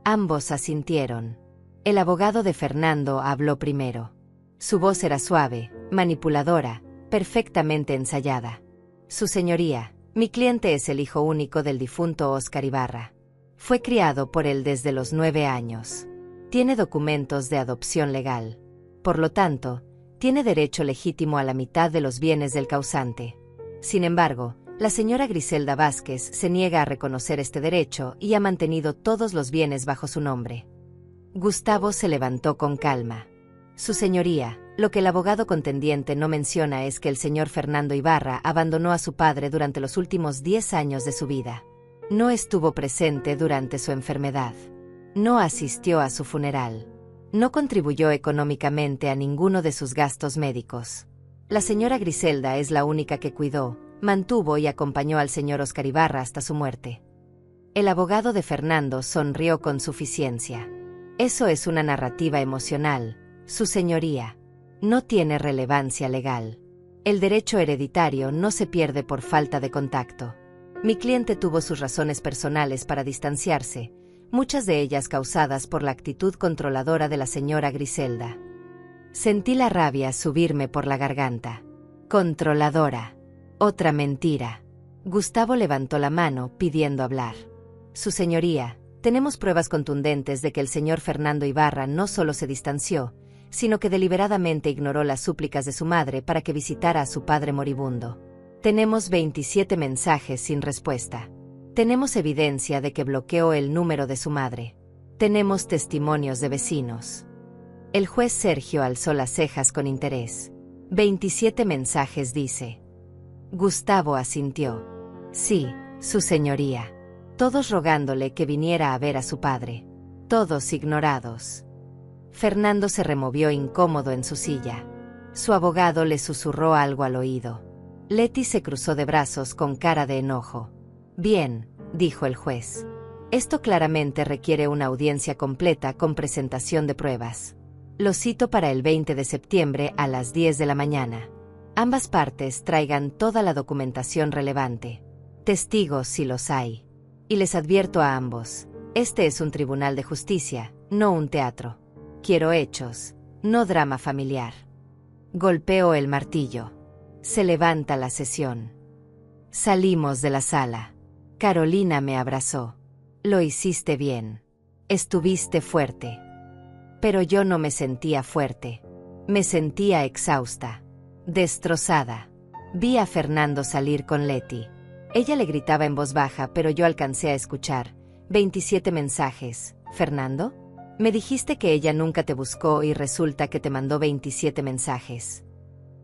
Ambos asintieron. El abogado de Fernando habló primero. Su voz era suave, manipuladora, perfectamente ensayada. «Su señoría, mi cliente es el hijo único del difunto Oscar Ibarra. Fue criado por él desde los 9 años. Tiene documentos de adopción legal. Por lo tanto, tiene derecho legítimo a la mitad de los bienes del causante. Sin embargo, la señora Griselda Vázquez se niega a reconocer este derecho y ha mantenido todos los bienes bajo su nombre». Gustavo se levantó con calma. «Su señoría, lo que el abogado contendiente no menciona es que el señor Fernando Ibarra abandonó a su padre durante los últimos 10 años de su vida. No estuvo presente durante su enfermedad. No asistió a su funeral. No contribuyó económicamente a ninguno de sus gastos médicos. La señora Griselda es la única que cuidó, mantuvo y acompañó al señor Oscar Ibarra hasta su muerte». El abogado de Fernando sonrió con suficiencia. «Eso es una narrativa emocional, su señoría. No tiene relevancia legal. El derecho hereditario no se pierde por falta de contacto. Mi cliente tuvo sus razones personales para distanciarse, muchas de ellas causadas por la actitud controladora de la señora Griselda». Sentí la rabia subirme por la garganta. «Controladora. Otra mentira». Gustavo levantó la mano pidiendo hablar. «Su señoría, Tenemos pruebas contundentes de que el señor Fernando Ibarra no solo se distanció, sino que deliberadamente ignoró las súplicas de su madre para que visitara a su padre moribundo. Tenemos 27 mensajes sin respuesta. Tenemos evidencia de que bloqueó el número de su madre. Tenemos testimonios de vecinos. El juez Sergio alzó las cejas con interés. 27 mensajes, dice. Gustavo asintió. Sí, su señoría. Todos rogándole que viniera a ver a su padre. Todos ignorados. Fernando se removió incómodo en su silla. Su abogado le susurró algo al oído. Leti se cruzó de brazos con cara de enojo. Bien, dijo el juez. Esto claramente requiere una audiencia completa con presentación de pruebas. Lo cito para el 20 de septiembre a las 10 de la mañana. Ambas partes traigan toda la documentación relevante. Testigos si los hay. Y les advierto a ambos, este es un tribunal de justicia, no un teatro. Quiero hechos, no drama familiar. Golpeó el martillo. Se levanta la sesión. Salimos de la sala. Carolina me abrazó. Lo hiciste bien. Estuviste fuerte. Pero yo no me sentía fuerte. Me sentía exhausta. Destrozada. Vi a Fernando salir con Leti. Ella le gritaba en voz baja, pero yo alcancé a escuchar. 27 mensajes. ¿Fernando? Me dijiste que ella nunca te buscó y resulta que te mandó 27 mensajes.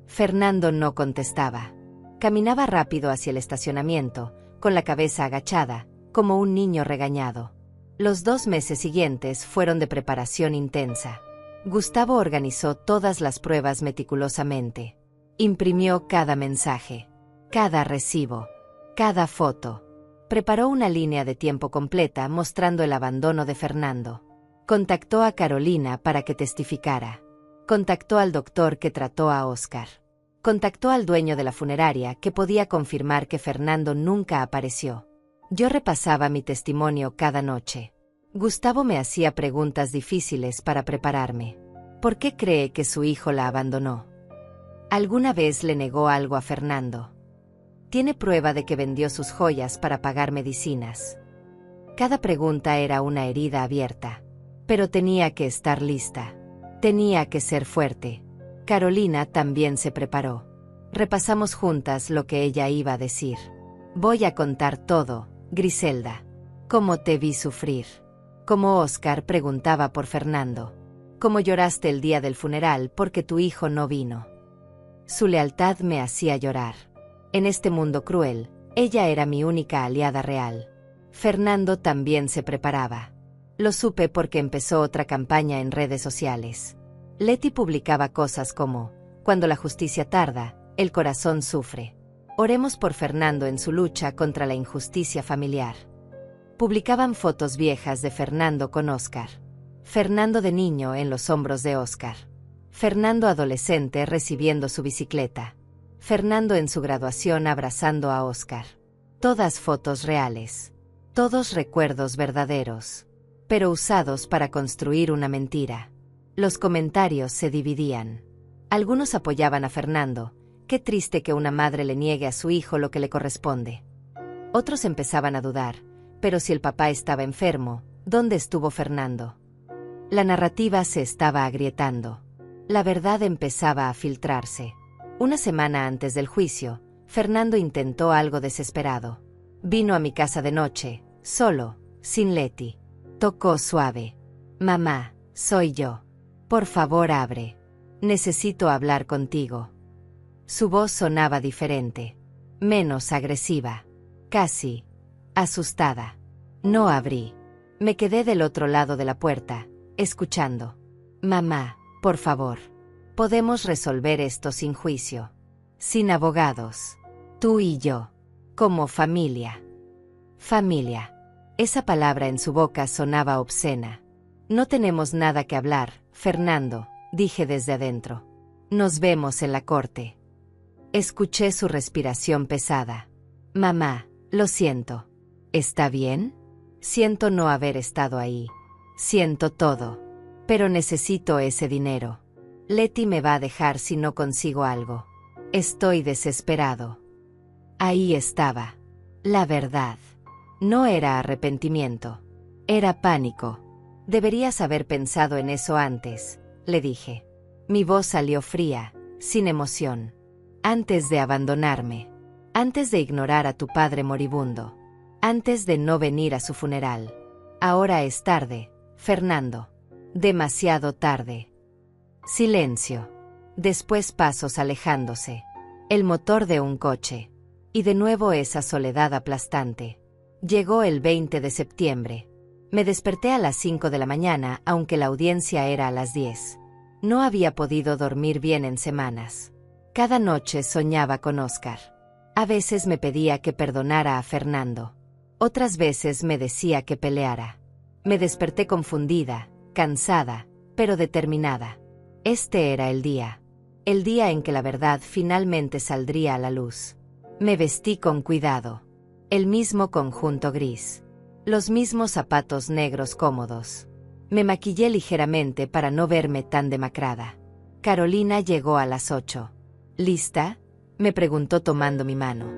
Fernando no contestaba. Caminaba rápido hacia el estacionamiento, con la cabeza agachada, como un niño regañado. Los 2 meses siguientes fueron de preparación intensa. Gustavo organizó todas las pruebas meticulosamente. Imprimió cada mensaje, cada recibo, cada foto. Preparó una línea de tiempo completa mostrando el abandono de Fernando. Contactó a Carolina para que testificara. Contactó al doctor que trató a Óscar. Contactó al dueño de la funeraria que podía confirmar que Fernando nunca apareció. Yo repasaba mi testimonio cada noche. Gustavo me hacía preguntas difíciles para prepararme. ¿Por qué cree que su hijo la abandonó? ¿Alguna vez le negó algo a Fernando? Tiene prueba de que vendió sus joyas para pagar medicinas. Cada pregunta era una herida abierta. Pero tenía que estar lista. Tenía que ser fuerte. Carolina también se preparó. Repasamos juntas lo que ella iba a decir. Voy a contar todo, Griselda. Cómo te vi sufrir. Cómo Óscar preguntaba por Fernando. Cómo lloraste el día del funeral porque tu hijo no vino. Su lealtad me hacía llorar. En este mundo cruel, ella era mi única aliada real. Fernando también se preparaba. Lo supe porque empezó otra campaña en redes sociales. Leti publicaba cosas como, cuando la justicia tarda, el corazón sufre. Oremos por Fernando en su lucha contra la injusticia familiar. Publicaban fotos viejas de Fernando con Óscar. Fernando de niño en los hombros de Óscar. Fernando adolescente recibiendo su bicicleta. Fernando en su graduación abrazando a Óscar. Todas fotos reales. Todos recuerdos verdaderos. Pero usados para construir una mentira. Los comentarios se dividían. Algunos apoyaban a Fernando. Qué triste que una madre le niegue a su hijo lo que le corresponde. Otros empezaban a dudar. Pero si el papá estaba enfermo, ¿dónde estuvo Fernando? La narrativa se estaba agrietando. La verdad empezaba a filtrarse. Una semana antes del juicio, Fernando intentó algo desesperado. Vino a mi casa de noche, solo, sin Leti. Tocó suave. Mamá, soy yo. Por favor, abre. Necesito hablar contigo. Su voz sonaba diferente. Menos agresiva. Casi asustada. No abrí. Me quedé del otro lado de la puerta, escuchando. Mamá, por favor. Podemos resolver esto sin juicio. Sin abogados. Tú y yo. Como familia. Familia. Esa palabra en su boca sonaba obscena. No tenemos nada que hablar, Fernando, dije desde adentro. Nos vemos en la corte. Escuché su respiración pesada. Mamá, lo siento. ¿Está bien? Siento no haber estado ahí. Siento todo. Pero necesito ese dinero. Leti me va a dejar si no consigo algo. Estoy desesperado. Ahí estaba. La verdad. No era arrepentimiento. Era pánico. Deberías haber pensado en eso antes, le dije. Mi voz salió fría, sin emoción. Antes de abandonarme. Antes de ignorar a tu padre moribundo. Antes de no venir a su funeral. Ahora es tarde, Fernando. Demasiado tarde. Silencio. Después pasos alejándose. El motor de un coche. Y de nuevo esa soledad aplastante. Llegó el 20 de septiembre. Me desperté a las 5 de la mañana, aunque la audiencia era a las 10. No había podido dormir bien en semanas. Cada noche soñaba con Óscar. A veces me pedía que perdonara a Fernando. Otras veces me decía que peleara. Me desperté confundida, cansada, pero determinada. Este era el día en que la verdad finalmente saldría a la luz. Me vestí con cuidado. El mismo conjunto gris. Los mismos zapatos negros cómodos. Me maquillé ligeramente para no verme tan demacrada. Carolina llegó a las 8. ¿Lista?, me preguntó tomando mi mano.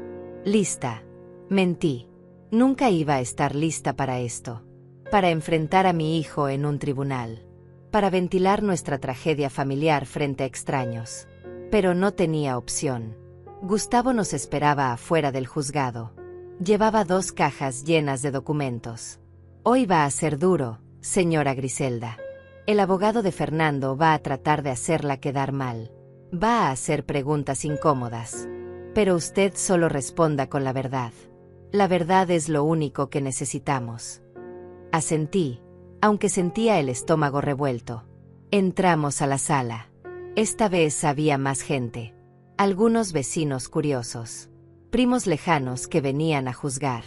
Lista. Mentí. Nunca iba a estar lista para esto. Para enfrentar a mi hijo en un tribunal. Para ventilar nuestra tragedia familiar frente a extraños. Pero no tenía opción. Gustavo nos esperaba afuera del juzgado. Llevaba 2 cajas llenas de documentos. Hoy va a ser duro, señora Griselda. El abogado de Fernando va a tratar de hacerla quedar mal. Va a hacer preguntas incómodas. Pero usted solo responda con la verdad. La verdad es lo único que necesitamos. Asentí, aunque sentía el estómago revuelto. Entramos a la sala. Esta vez había más gente. Algunos vecinos curiosos. Primos lejanos que venían a juzgar.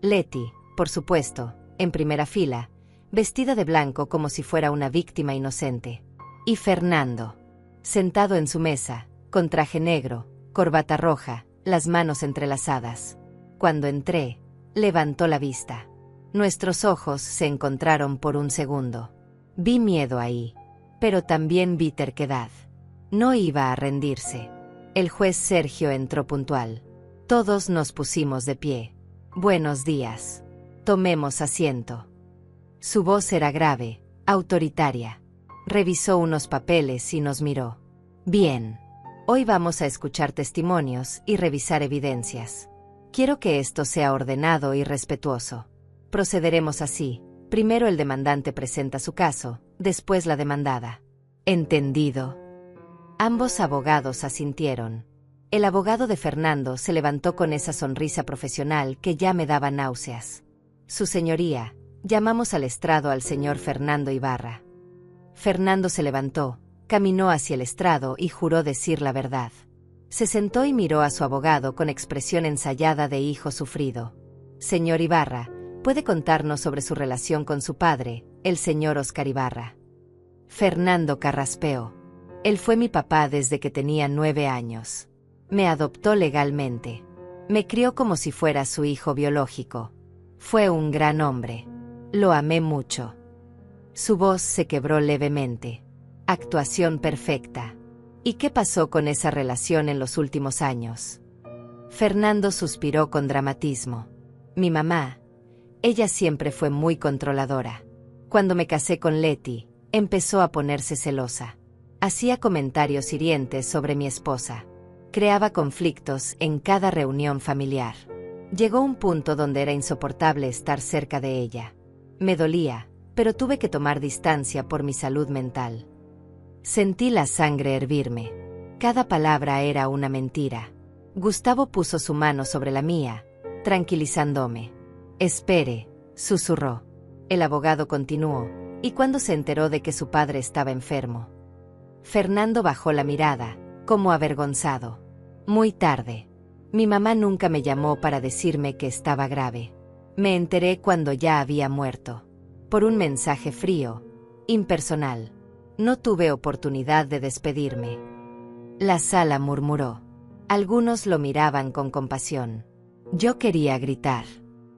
Leti, por supuesto, en primera fila, vestida de blanco como si fuera una víctima inocente. Y Fernando, sentado en su mesa, con traje negro, corbata roja, las manos entrelazadas. Cuando entré, levantó la vista. Nuestros ojos se encontraron por un segundo. Vi miedo ahí, pero también vi terquedad. No iba a rendirse. El juez Sergio entró puntual. Todos nos pusimos de pie. Buenos días. Tomemos asiento. Su voz era grave, autoritaria. Revisó unos papeles y nos miró. Bien. Hoy vamos a escuchar testimonios y revisar evidencias. Quiero que esto sea ordenado y respetuoso. Procederemos así. Primero el demandante presenta su caso, después la demandada. ¿Entendido? Ambos abogados asintieron. El abogado de Fernando se levantó con esa sonrisa profesional que ya me daba náuseas. Su señoría, llamamos al estrado al señor Fernando Ibarra. Fernando se levantó, caminó hacia el estrado y juró decir la verdad. Se sentó y miró a su abogado con expresión ensayada de hijo sufrido. Señor Ibarra, ¿puede contarnos sobre su relación con su padre, el señor Óscar Ibarra? Fernando carraspeó. Él fue mi papá desde que tenía 9 años. Me adoptó legalmente. Me crió como si fuera su hijo biológico. Fue un gran hombre. Lo amé mucho. Su voz se quebró levemente. Actuación perfecta. ¿Y qué pasó con esa relación en los últimos años? Fernando suspiró con dramatismo. Mi mamá, ella siempre fue muy controladora. Cuando me casé con Leti, empezó a ponerse celosa. Hacía comentarios hirientes sobre mi esposa. Creaba conflictos en cada reunión familiar. Llegó un punto donde era insoportable estar cerca de ella. Me dolía, pero tuve que tomar distancia por mi salud mental. Sentí la sangre hervirme. Cada palabra era una mentira. Gustavo puso su mano sobre la mía, tranquilizándome. Espere, susurró. El abogado continuó, y cuando se enteró de que su padre estaba enfermo. Fernando bajó la mirada, como avergonzado. Muy tarde. Mi mamá nunca me llamó para decirme que estaba grave. Me enteré cuando ya había muerto. Por un mensaje frío, impersonal. No tuve oportunidad de despedirme. La sala murmuró. Algunos lo miraban con compasión. Yo quería gritar.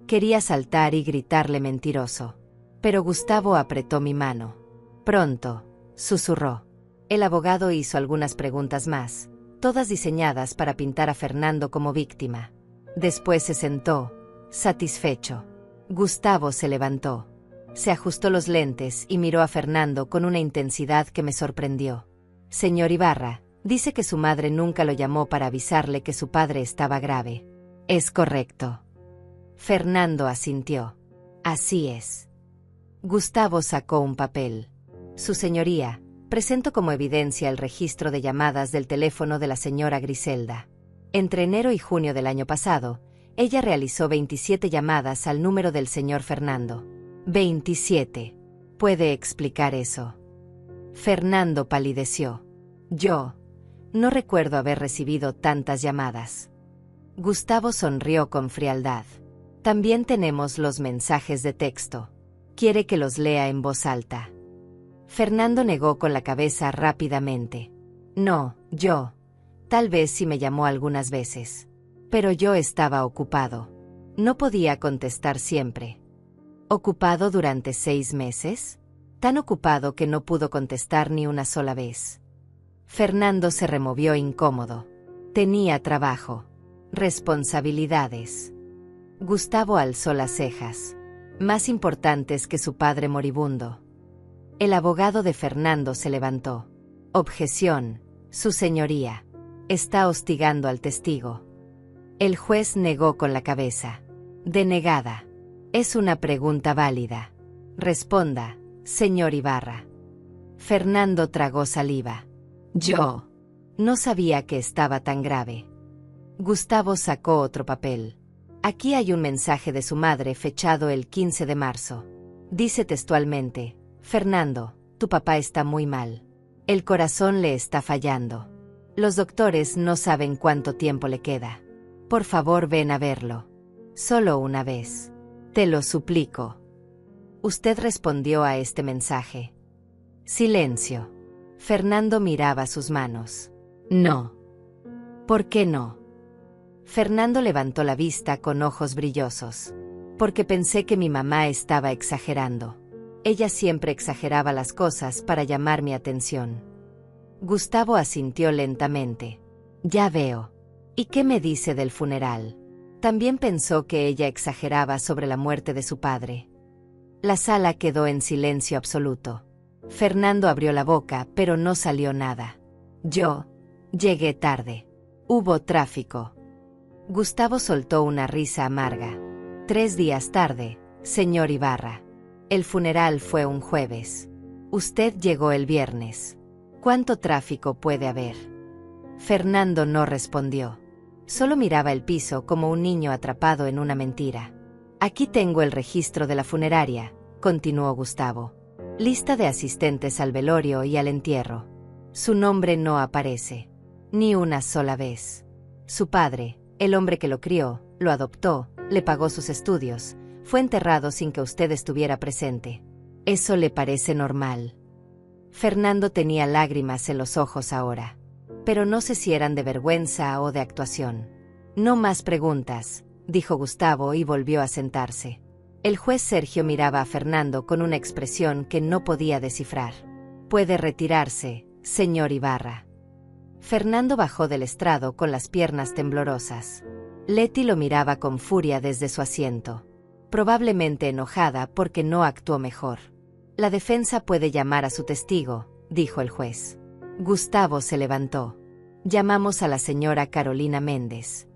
Quería saltar y gritarle mentiroso. Pero Gustavo apretó mi mano. Pronto, susurró. El abogado hizo algunas preguntas más, todas diseñadas para pintar a Fernando como víctima. Después se sentó, satisfecho. Gustavo se levantó. Se ajustó los lentes y miró a Fernando con una intensidad que me sorprendió. Señor Ibarra, dice que su madre nunca lo llamó para avisarle que su padre estaba grave. Es correcto. Fernando asintió. Así es. Gustavo sacó un papel. Su señoría, presento como evidencia el registro de llamadas del teléfono de la señora Griselda. Entre enero y junio del año pasado, ella realizó 27 llamadas al número del señor Fernando. 27. ¿Puede explicar eso? Fernando palideció. Yo no recuerdo haber recibido tantas llamadas. Gustavo sonrió con frialdad. También tenemos los mensajes de texto. ¿Quiere que los lea en voz alta? Fernando negó con la cabeza rápidamente. No, yo. Tal vez sí me llamó algunas veces. Pero yo estaba ocupado. No podía contestar siempre. ¿Ocupado durante 6 meses? Tan ocupado que no pudo contestar ni una sola vez. Fernando se removió incómodo. Tenía trabajo. Responsabilidades. Gustavo alzó las cejas. Más importantes que su padre moribundo. El abogado de Fernando se levantó. Objeción, su señoría. Está hostigando al testigo. El juez negó con la cabeza. Denegada. Es una pregunta válida. Responda, señor Ibarra. Fernando tragó saliva. Yo no sabía que estaba tan grave. Gustavo sacó otro papel. Aquí hay un mensaje de su madre fechado el 15 de marzo. Dice textualmente: Fernando, tu papá está muy mal. El corazón le está fallando. Los doctores no saben cuánto tiempo le queda. Por favor, ven a verlo. Solo una vez. Te lo suplico. Usted respondió a este mensaje. Silencio. Fernando miraba sus manos. No. ¿Por qué no? Fernando levantó la vista con ojos brillosos. Porque pensé que mi mamá estaba exagerando. Ella siempre exageraba las cosas para llamar mi atención. Gustavo asintió lentamente. Ya veo. ¿Y qué me dice del funeral? También pensó que ella exageraba sobre la muerte de su padre. La sala quedó en silencio absoluto. Fernando abrió la boca, pero no salió nada. Yo llegué tarde. Hubo tráfico. Gustavo soltó una risa amarga. 3 días tarde, señor Ibarra. El funeral fue un jueves. Usted llegó el viernes. ¿Cuánto tráfico puede haber? Fernando no respondió. Solo miraba el piso como un niño atrapado en una mentira. Aquí tengo el registro de la funeraria, continuó Gustavo. Lista de asistentes al velorio y al entierro. Su nombre no aparece. Ni una sola vez. Su padre, el hombre que lo crió, lo adoptó, le pagó sus estudios, fue enterrado sin que usted estuviera presente. ¿Eso le parece normal? Fernando tenía lágrimas en los ojos ahora. Pero no sé si eran de vergüenza o de actuación. No más preguntas, dijo Gustavo y volvió a sentarse. El juez Sergio miraba a Fernando con una expresión que no podía descifrar. Puede retirarse, señor Ibarra. Fernando bajó del estrado con las piernas temblorosas. Leti lo miraba con furia desde su asiento. Probablemente enojada porque no actuó mejor. La defensa puede llamar a su testigo, dijo el juez. Gustavo se levantó. Llamamos a la señora Carolina Méndez.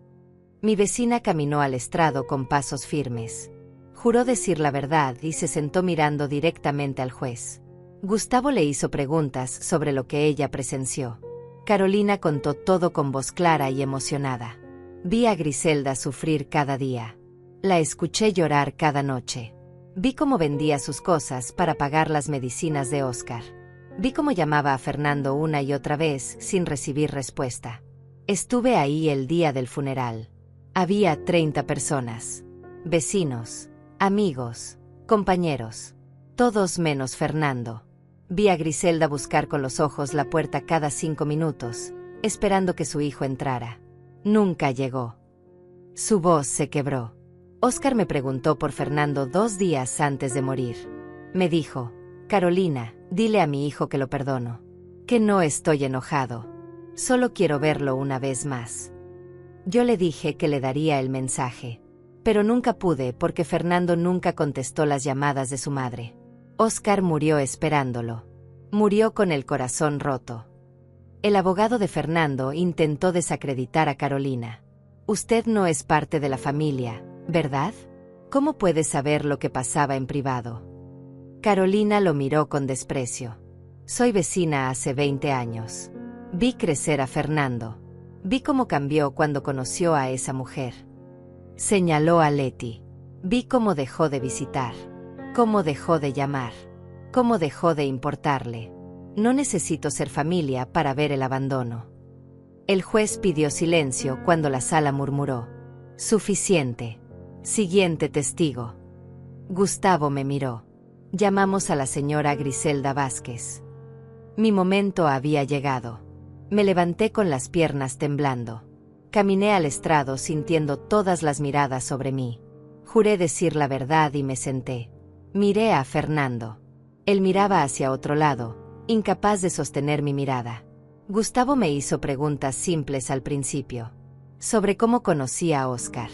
Mi vecina caminó al estrado con pasos firmes. Juró decir la verdad y se sentó mirando directamente al juez. Gustavo le hizo preguntas sobre lo que ella presenció. Carolina contó todo con voz clara y emocionada. Vi a Griselda sufrir cada día. La escuché llorar cada noche. Vi cómo vendía sus cosas para pagar las medicinas de Óscar. Vi cómo llamaba a Fernando una y otra vez sin recibir respuesta. Estuve ahí el día del funeral. Había 30 personas. Vecinos, amigos, compañeros. Todos menos Fernando. Vi a Griselda buscar con los ojos la puerta cada 5 minutos, esperando que su hijo entrara. Nunca llegó. Su voz se quebró. Óscar me preguntó por Fernando 2 días antes de morir. Me dijo: Carolina, dile a mi hijo que lo perdono. Que no estoy enojado. Solo quiero verlo una vez más. Yo le dije que le daría el mensaje. Pero nunca pude porque Fernando nunca contestó las llamadas de su madre. Óscar murió esperándolo. Murió con el corazón roto. El abogado de Fernando intentó desacreditar a Carolina. Usted no es parte de la familia, ¿verdad? ¿Cómo puede saber lo que pasaba en privado? Carolina lo miró con desprecio. Soy vecina hace 20 años. Vi crecer a Fernando. Vi cómo cambió cuando conoció a esa mujer. Señaló a Leti. Vi cómo dejó de visitar. Cómo dejó de llamar. Cómo dejó de importarle. No necesito ser familia para ver el abandono. El juez pidió silencio cuando la sala murmuró. Suficiente. Siguiente testigo. Gustavo me miró. Llamamos a la señora Griselda Vázquez. Mi momento había llegado. Me levanté con las piernas temblando. Caminé al estrado sintiendo todas las miradas sobre mí. Juré decir la verdad y me senté. Miré a Fernando. Él miraba hacia otro lado, incapaz de sostener mi mirada. Gustavo me hizo preguntas simples al principio. Sobre cómo conocí a Óscar.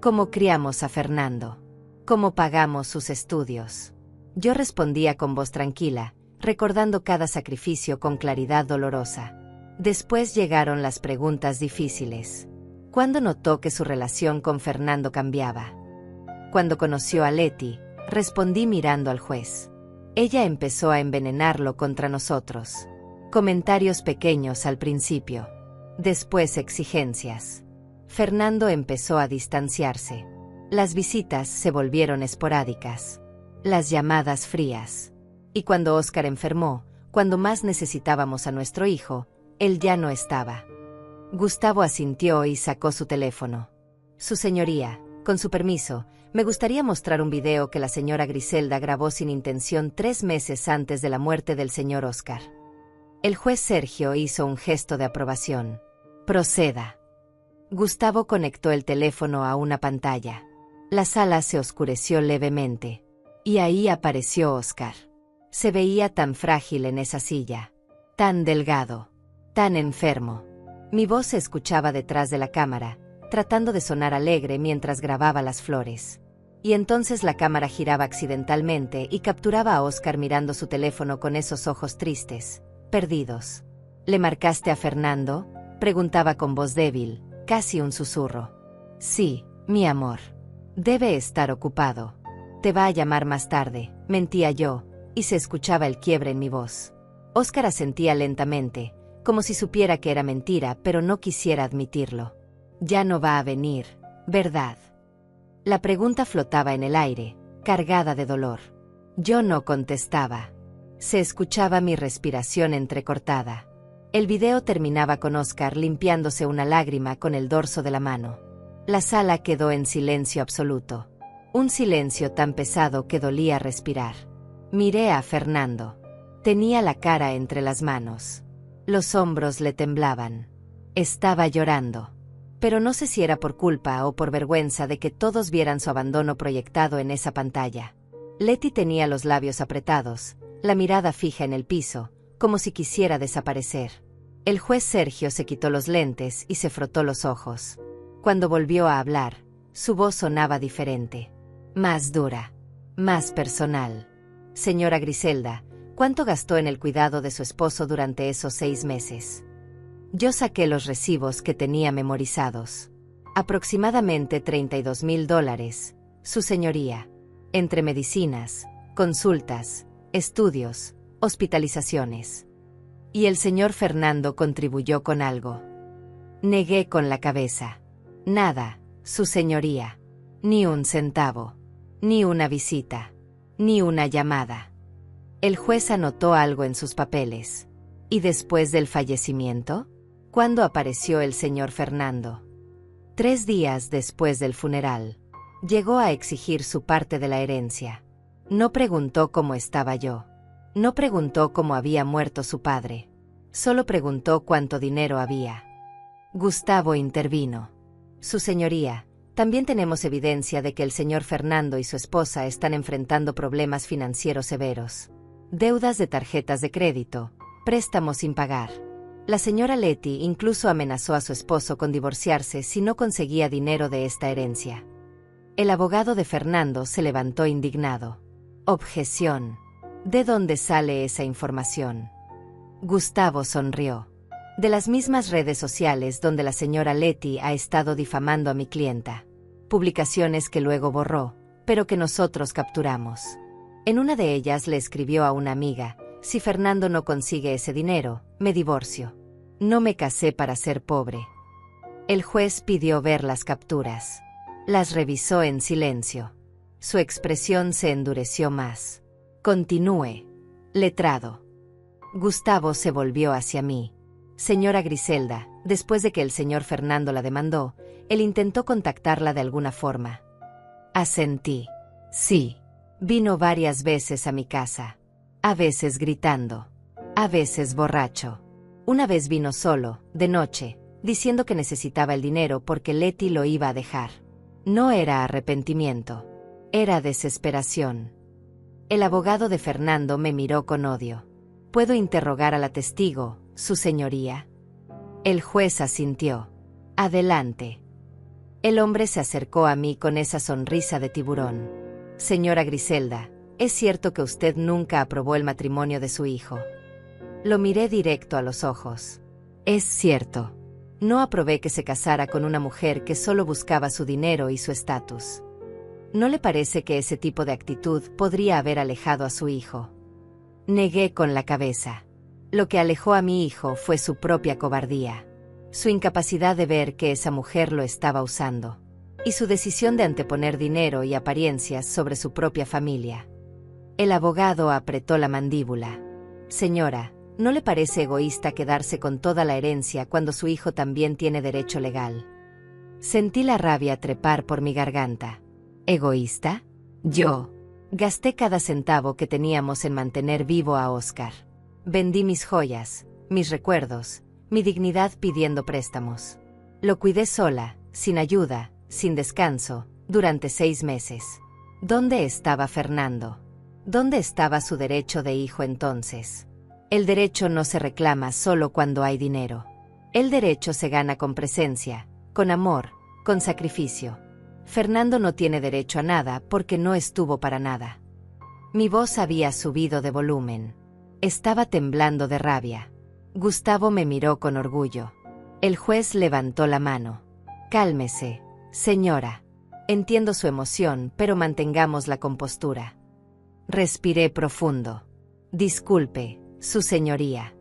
Cómo criamos a Fernando. Cómo pagamos sus estudios. Yo respondía con voz tranquila, recordando cada sacrificio con claridad dolorosa. Después llegaron las preguntas difíciles. ¿Cuándo notó que su relación con Fernando cambiaba? Cuando conoció a Leti, respondí mirando al juez. Ella empezó a envenenarlo contra nosotros. Comentarios pequeños al principio. Después exigencias. Fernando empezó a distanciarse. Las visitas se volvieron esporádicas. Las llamadas frías. Y cuando Óscar enfermó, cuando más necesitábamos a nuestro hijo, él ya no estaba. Gustavo asintió y sacó su teléfono. Su señoría, con su permiso, me gustaría mostrar un video que la señora Griselda grabó sin intención 3 meses antes de la muerte del señor Óscar. El juez Sergio hizo un gesto de aprobación. Proceda. Gustavo conectó el teléfono a una pantalla. La sala se oscureció levemente. Y ahí apareció Óscar. Se veía tan frágil en esa silla. Tan delgado. Tan enfermo. Mi voz se escuchaba detrás de la cámara, tratando de sonar alegre mientras grababa las flores. Y entonces la cámara giraba accidentalmente y capturaba a Óscar mirando su teléfono con esos ojos tristes, perdidos. ¿Le marcaste a Fernando?, preguntaba con voz débil, casi un susurro. Sí, mi amor. Debe estar ocupado. Te va a llamar más tarde, mentía yo, y se escuchaba el quiebre en mi voz. Óscar asentía lentamente, como si supiera que era mentira, pero no quisiera admitirlo. Ya no va a venir, ¿verdad? La pregunta flotaba en el aire, cargada de dolor. Yo no contestaba. Se escuchaba mi respiración entrecortada. El video terminaba con Óscar limpiándose una lágrima con el dorso de la mano. La sala quedó en silencio absoluto. Un silencio tan pesado que dolía respirar. Miré a Fernando. Tenía la cara entre las manos. Los hombros le temblaban. Estaba llorando. Pero no sé si era por culpa o por vergüenza de que todos vieran su abandono proyectado en esa pantalla. Leti tenía los labios apretados, la mirada fija en el piso, como si quisiera desaparecer. El juez Sergio se quitó los lentes y se frotó los ojos. Cuando volvió a hablar, su voz sonaba diferente. Más dura. Más personal. Señora Griselda, ¿cuánto gastó en el cuidado de su esposo durante esos 6 meses? Yo saqué los recibos que tenía memorizados. Aproximadamente $32,000, su señoría. Entre medicinas, consultas, estudios, hospitalizaciones. Y el señor Fernando contribuyó con algo. Negué con la cabeza. Nada, su señoría. Ni un centavo. Ni una visita. Ni una llamada. El juez anotó algo en sus papeles. ¿Y después del fallecimiento? ¿Cuándo apareció el señor Fernando? 3 días después del funeral. Llegó a exigir su parte de la herencia. No preguntó cómo estaba yo. No preguntó cómo había muerto su padre. Solo preguntó cuánto dinero había. Gustavo intervino. Su señoría, también tenemos evidencia de que el señor Fernando y su esposa están enfrentando problemas financieros severos. Deudas de tarjetas de crédito, préstamos sin pagar. La señora Leti incluso amenazó a su esposo con divorciarse si no conseguía dinero de esta herencia. El abogado de Fernando se levantó indignado. Objeción. ¿De dónde sale esa información? Gustavo sonrió. De las mismas redes sociales donde la señora Leti ha estado difamando a mi clienta. Publicaciones que luego borró, pero que nosotros capturamos. En una de ellas le escribió a una amiga: si Fernando no consigue ese dinero, me divorcio. No me casé para ser pobre. El juez pidió ver las capturas. Las revisó en silencio. Su expresión se endureció más. Continúe. Letrado. Gustavo se volvió hacia mí. Señora Griselda, después de que el señor Fernando la demandó, él intentó contactarla de alguna forma. Asentí. Sí. Vino varias veces a mi casa. A veces gritando. A veces borracho. Una vez vino solo, de noche, diciendo que necesitaba el dinero porque Leti lo iba a dejar. No era arrepentimiento. Era desesperación. El abogado de Fernando me miró con odio. ¿Puedo interrogar a la testigo, su señoría? El juez asintió. Adelante. El hombre se acercó a mí con esa sonrisa de tiburón. Señora Griselda, ¿es cierto que usted nunca aprobó el matrimonio de su hijo? Lo miré directo a los ojos. Es cierto. No aprobé que se casara con una mujer que solo buscaba su dinero y su estatus. ¿No le parece que ese tipo de actitud podría haber alejado a su hijo? Negué con la cabeza. Lo que alejó a mi hijo fue su propia cobardía, su incapacidad de ver que esa mujer lo estaba usando, y su decisión de anteponer dinero y apariencias sobre su propia familia. El abogado apretó la mandíbula. Señora, ¿no le parece egoísta quedarse con toda la herencia cuando su hijo también tiene derecho legal? Sentí la rabia trepar por mi garganta. ¿Egoísta? Yo. Gasté cada centavo que teníamos en mantener vivo a Oscar. Vendí mis joyas, mis recuerdos, mi dignidad pidiendo préstamos. Lo cuidé sola, sin ayuda, sin descanso, durante 6 meses. ¿Dónde estaba Fernando? ¿Dónde estaba su derecho de hijo entonces? El derecho no se reclama solo cuando hay dinero. El derecho se gana con presencia, con amor, con sacrificio. Fernando no tiene derecho a nada porque no estuvo para nada. Mi voz había subido de volumen. Estaba temblando de rabia. Gustavo me miró con orgullo. El juez levantó la mano. Cálmese, señora. Entiendo su emoción, pero mantengamos la compostura. Respiré profundo. Disculpe, su señoría.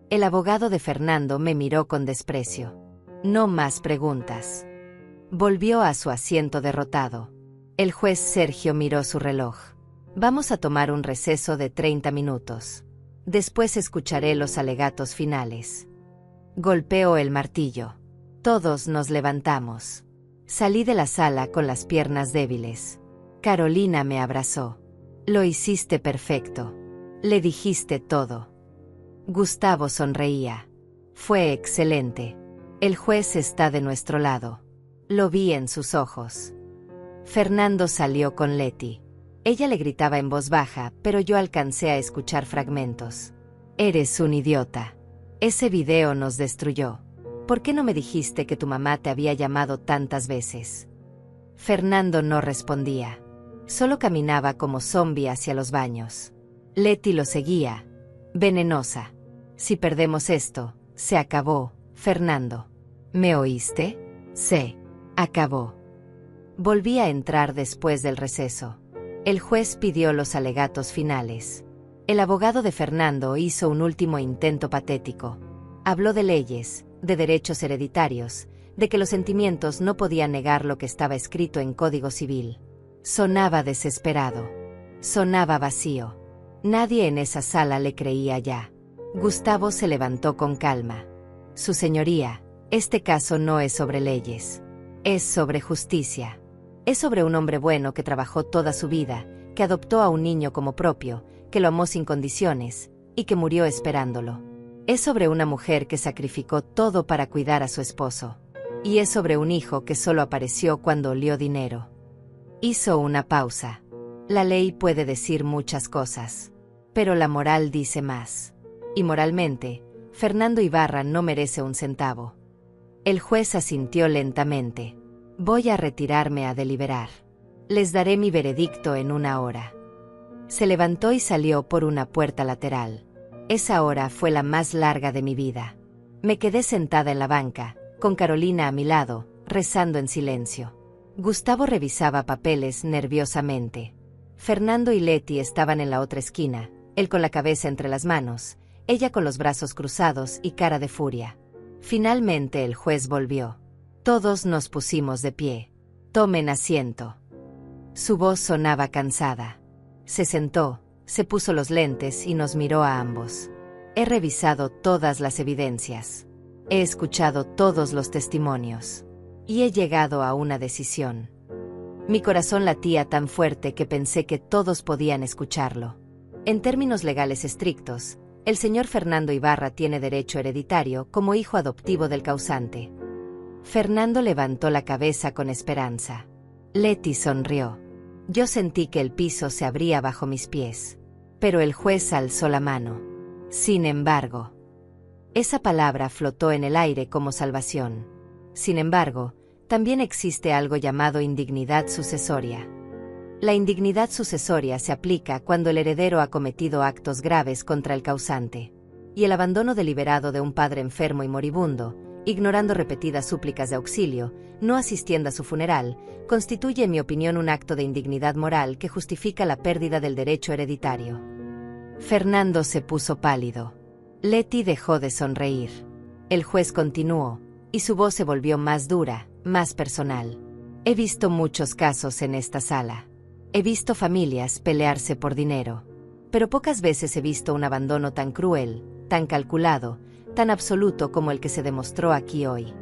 El abogado de Fernando me miró con desprecio. No más preguntas. Volvió a su asiento derrotado. El juez Sergio miró su reloj. Vamos a tomar un receso de 30 minutos. Después escucharé los alegatos finales. Golpeó el martillo. Todos nos levantamos. Salí de la sala con las piernas débiles. Carolina me abrazó. Lo hiciste perfecto. Le dijiste todo. Gustavo sonreía. Fue excelente. El juez está de nuestro lado. Lo vi en sus ojos. Fernando salió con Leti. Ella le gritaba en voz baja, pero yo alcancé a escuchar fragmentos. Eres un idiota. Ese video nos destruyó. ¿Por qué no me dijiste que tu mamá te había llamado tantas veces? Fernando no respondía. Solo caminaba como zombie hacia los baños. Leti lo seguía. Venenosa. Si perdemos esto, se acabó, Fernando. ¿Me oíste? Se acabó. Volví a entrar después del receso. El juez pidió los alegatos finales. El abogado de Fernando hizo un último intento patético. Habló de leyes, de derechos hereditarios, de que los sentimientos no podían negar lo que estaba escrito en Código Civil. Sonaba desesperado. Sonaba vacío. Nadie en esa sala le creía ya. Gustavo se levantó con calma. Su señoría, este caso no es sobre leyes. Es sobre justicia. Es sobre un hombre bueno que trabajó toda su vida, que adoptó a un niño como propio, que lo amó sin condiciones, y que murió esperándolo. Es sobre una mujer que sacrificó todo para cuidar a su esposo. Y es sobre un hijo que solo apareció cuando olió dinero. Hizo una pausa. La ley puede decir muchas cosas, pero la moral dice más. Y moralmente, Fernando Ibarra no merece un centavo. El juez asintió lentamente. Voy a retirarme a deliberar. Les daré mi veredicto en 1 hora. Se levantó y salió por una puerta lateral. Esa hora fue la más larga de mi vida. Me quedé sentada en la banca, con Carolina a mi lado, rezando en silencio. Gustavo revisaba papeles nerviosamente. Fernando y Leti estaban en la otra esquina, él con la cabeza entre las manos, ella con los brazos cruzados y cara de furia. Finalmente el juez volvió. Todos nos pusimos de pie. Tomen asiento. Su voz sonaba cansada. Se sentó, se puso los lentes y nos miró a ambos. He revisado todas las evidencias. He escuchado todos los testimonios. Y he llegado a una decisión. Mi corazón latía tan fuerte que pensé que todos podían escucharlo. En términos legales estrictos, el señor Fernando Ibarra tiene derecho hereditario como hijo adoptivo del causante. Fernando levantó la cabeza con esperanza. Leti sonrió. Yo sentí que el piso se abría bajo mis pies. Pero el juez alzó la mano. Sin embargo. Esa palabra flotó en el aire como salvación. Sin embargo, también existe algo llamado indignidad sucesoria. La indignidad sucesoria se aplica cuando el heredero ha cometido actos graves contra el causante. Y el abandono deliberado de un padre enfermo y moribundo, ignorando repetidas súplicas de auxilio, no asistiendo a su funeral, constituye en mi opinión un acto de indignidad moral que justifica la pérdida del derecho hereditario. Fernando se puso pálido. Leti dejó de sonreír. El juez continuó, y su voz se volvió más dura, más personal. He visto muchos casos en esta sala. He visto familias pelearse por dinero. Pero pocas veces he visto un abandono tan cruel, tan calculado, tan absoluto como el que se demostró aquí hoy.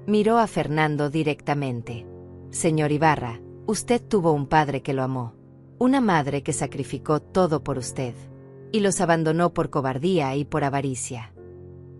Miró a Fernando directamente. Señor Ibarra, usted tuvo un padre que lo amó. Una madre que sacrificó todo por usted. Y los abandonó por cobardía y por avaricia.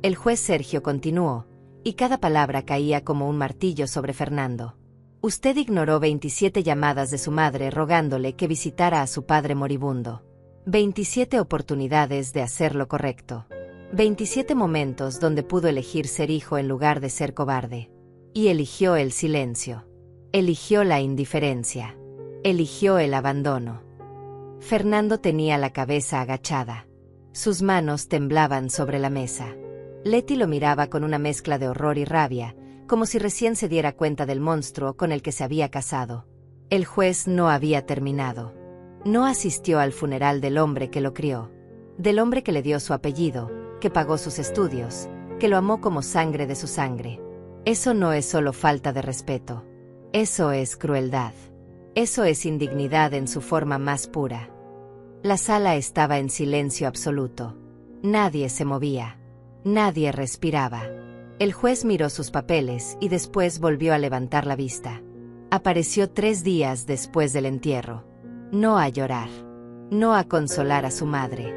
El juez Sergio continuó, y cada palabra caía como un martillo sobre Fernando. Usted ignoró 27 llamadas de su madre rogándole que visitara a su padre moribundo. 27 oportunidades de hacer lo correcto. 27 momentos donde pudo elegir ser hijo en lugar de ser cobarde. Y eligió el silencio. Eligió la indiferencia. Eligió el abandono. Fernando tenía la cabeza agachada. Sus manos temblaban sobre la mesa. Leti lo miraba con una mezcla de horror y rabia, como si recién se diera cuenta del monstruo con el que se había casado. El juez no había terminado. No asistió al funeral del hombre que lo crió, del hombre que le dio su apellido, que pagó sus estudios, que lo amó como sangre de su sangre. Eso no es solo falta de respeto. Eso es crueldad. Eso es indignidad en su forma más pura. La sala estaba en silencio absoluto. Nadie se movía. Nadie respiraba. El juez miró sus papeles y después volvió a levantar la vista. Apareció 3 días después del entierro. No a llorar. No a consolar a su madre.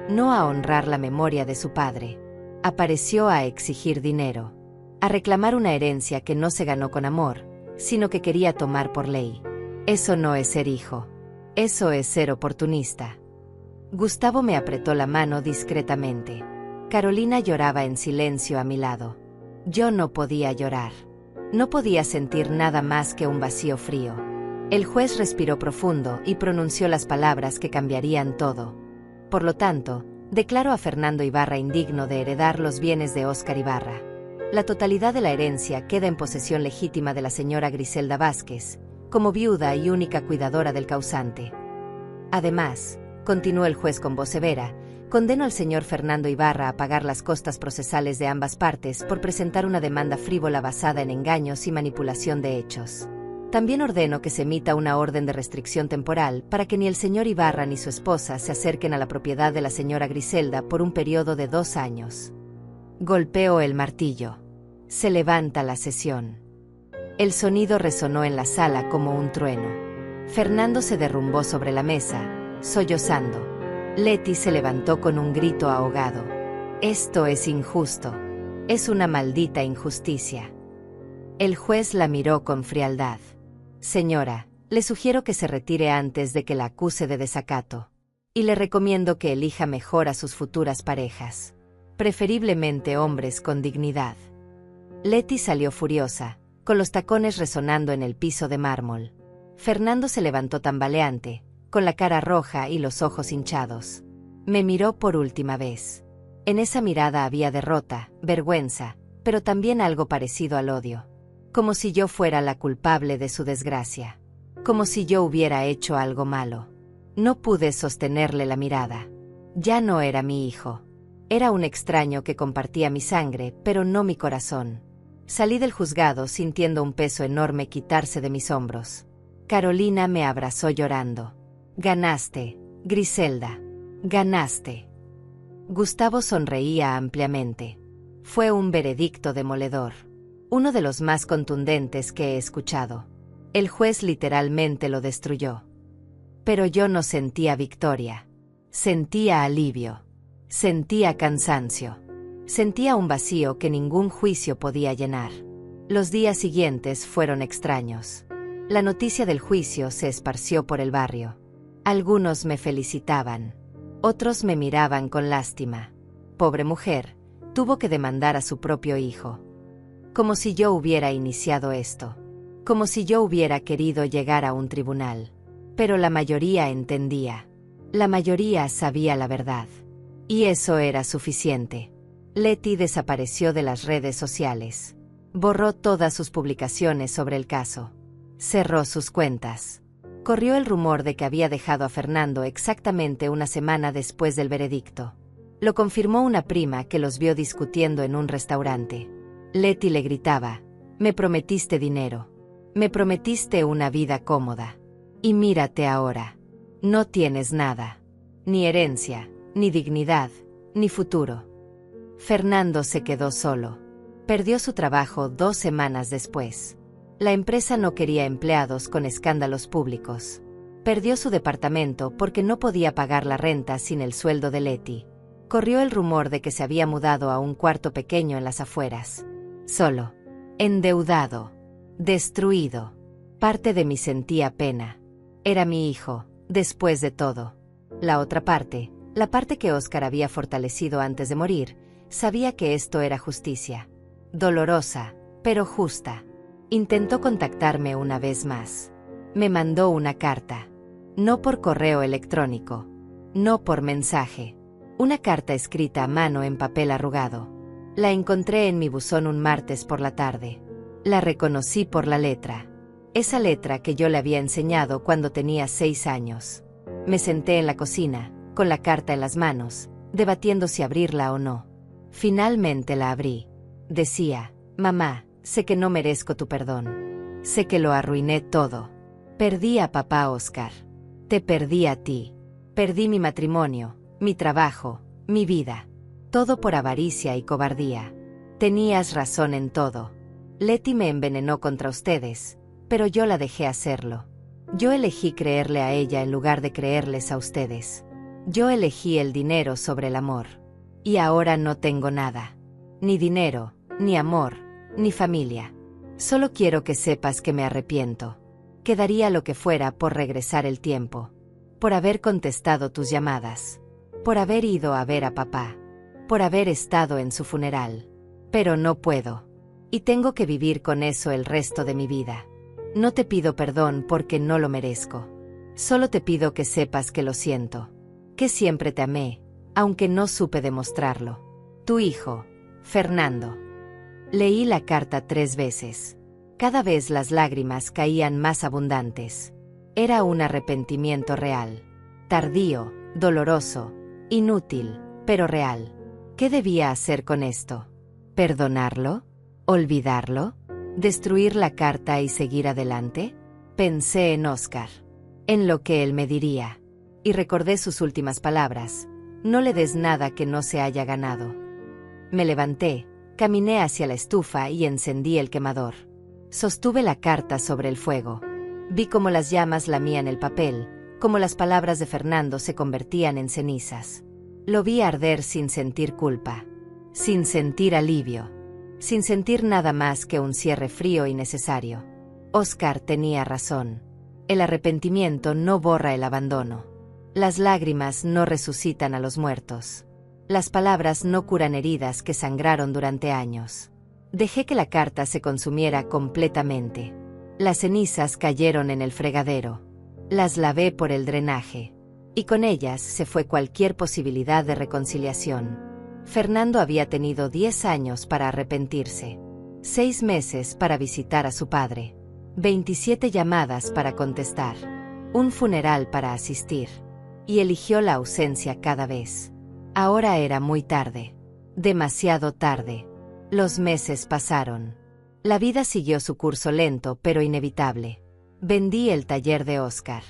No a honrar la memoria de su padre. Apareció a exigir dinero. A reclamar una herencia que no se ganó con amor, sino que quería tomar por ley. Eso no es ser hijo. Eso es ser oportunista. Gustavo me apretó la mano discretamente. Carolina lloraba en silencio a mi lado. Yo no podía llorar. No podía sentir nada más que un vacío frío. El juez respiró profundo y pronunció las palabras que cambiarían todo. Por lo tanto, declaró a Fernando Ibarra indigno de heredar los bienes de Óscar Ibarra. La totalidad de la herencia queda en posesión legítima de la señora Griselda Vázquez, como viuda y única cuidadora del causante. Además, continuó el juez con voz severa, condeno al señor Fernando Ibarra a pagar las costas procesales de ambas partes por presentar una demanda frívola basada en engaños y manipulación de hechos. También ordeno que se emita una orden de restricción temporal para que ni el señor Ibarra ni su esposa se acerquen a la propiedad de la señora Griselda por un periodo de 2 años. Golpeó el martillo. Se levanta la sesión. El sonido resonó en la sala como un trueno. Fernando se derrumbó sobre la mesa, sollozando. Leti se levantó con un grito ahogado. Esto es injusto. Es una maldita injusticia. El juez la miró con frialdad. Señora, le sugiero que se retire antes de que la acuse de desacato. Y le recomiendo que elija mejor a sus futuras parejas. Preferiblemente hombres con dignidad. Leti salió furiosa, con los tacones resonando en el piso de mármol. Fernando se levantó tambaleante, con la cara roja y los ojos hinchados. Me miró por última vez. En esa mirada había derrota, vergüenza, pero también algo parecido al odio. Como si yo fuera la culpable de su desgracia. Como si yo hubiera hecho algo malo. No pude sostenerle la mirada. Ya no era mi hijo. Era un extraño que compartía mi sangre, pero no mi corazón. Salí del juzgado sintiendo un peso enorme quitarse de mis hombros. Carolina me abrazó llorando. Ganaste, Griselda. Ganaste. Gustavo sonreía ampliamente. Fue un veredicto demoledor. Uno de los más contundentes que he escuchado. El juez literalmente lo destruyó. Pero yo no sentía victoria. Sentía alivio. Sentía cansancio. Sentía un vacío que ningún juicio podía llenar. Los días siguientes fueron extraños. La noticia del juicio se esparció por el barrio. Algunos me felicitaban. Otros me miraban con lástima. Pobre mujer, tuvo que demandar a su propio hijo. Como si yo hubiera iniciado esto. Como si yo hubiera querido llegar a un tribunal. Pero la mayoría entendía. La mayoría sabía la verdad. Y eso era suficiente. Leti desapareció de las redes sociales. Borró todas sus publicaciones sobre el caso. Cerró sus cuentas. Corrió el rumor de que había dejado a Fernando exactamente una semana después del veredicto. Lo confirmó una prima que los vio discutiendo en un restaurante. Leti le gritaba: «Me prometiste dinero. Me prometiste una vida cómoda. Y mírate ahora. No tienes nada. Ni herencia, ni dignidad, ni futuro». Fernando se quedó solo. Perdió su trabajo 2 semanas después. La empresa no quería empleados con escándalos públicos. Perdió su departamento porque no podía pagar la renta sin el sueldo de Leti. Corrió el rumor de que se había mudado a un cuarto pequeño en las afueras. Solo. Endeudado. Destruido. Parte de mí sentía pena. Era mi hijo, después de todo. La otra parte, la parte que Óscar había fortalecido antes de morir, sabía que esto era justicia. Dolorosa, pero justa. Intentó contactarme una vez más. Me mandó una carta. No por correo electrónico. No por mensaje. Una carta escrita a mano en papel arrugado. La encontré en mi buzón un martes por la tarde. La reconocí por la letra. Esa letra que yo le había enseñado cuando tenía 6 años. Me senté en la cocina, con la carta en las manos, debatiendo si abrirla o no. Finalmente la abrí. Decía: «Mamá, sé que no merezco tu perdón. Sé que lo arruiné todo. Perdí a papá Óscar. Te perdí a ti. Perdí mi matrimonio, mi trabajo, mi vida. Todo por avaricia y cobardía. Tenías razón en todo. Leti me envenenó contra ustedes, pero yo la dejé hacerlo. Yo elegí creerle a ella en lugar de creerles a ustedes. Yo elegí el dinero sobre el amor. Y ahora no tengo nada. Ni dinero, ni amor, ni familia. Solo quiero que sepas que me arrepiento. Que daría lo que fuera por regresar el tiempo. Por haber contestado tus llamadas. Por haber ido a ver a papá. Por haber estado en su funeral. Pero no puedo. Y tengo que vivir con eso el resto de mi vida. No te pido perdón porque no lo merezco. Solo te pido que sepas que lo siento. Que siempre te amé, aunque no supe demostrarlo. Tu hijo, Fernando». Leí la carta 3 veces. Cada vez las lágrimas caían más abundantes. Era un arrepentimiento real. Tardío, doloroso, inútil, pero real. ¿Qué debía hacer con esto? ¿Perdonarlo? ¿Olvidarlo? ¿Destruir la carta y seguir adelante? Pensé en Óscar. En lo que él me diría. Y recordé sus últimas palabras: «No le des nada que no se haya ganado». Me levanté, caminé hacia la estufa y encendí el quemador. Sostuve la carta sobre el fuego. Vi cómo las llamas lamían el papel, cómo las palabras de Fernando se convertían en cenizas. Lo vi arder sin sentir culpa, sin sentir alivio, sin sentir nada más que un cierre frío y necesario. Óscar tenía razón. El arrepentimiento no borra el abandono. Las lágrimas no resucitan a los muertos. Las palabras no curan heridas que sangraron durante años. Dejé que la carta se consumiera completamente. Las cenizas cayeron en el fregadero. Las lavé por el drenaje. Y con ellas se fue cualquier posibilidad de reconciliación. Fernando había tenido 10 años para arrepentirse. 6 meses para visitar a su padre. 27 llamadas para contestar. Un funeral para asistir. Y eligió la ausencia cada vez. Ahora era muy tarde. Demasiado tarde. Los meses pasaron. La vida siguió su curso lento pero inevitable. Vendí el taller de Óscar.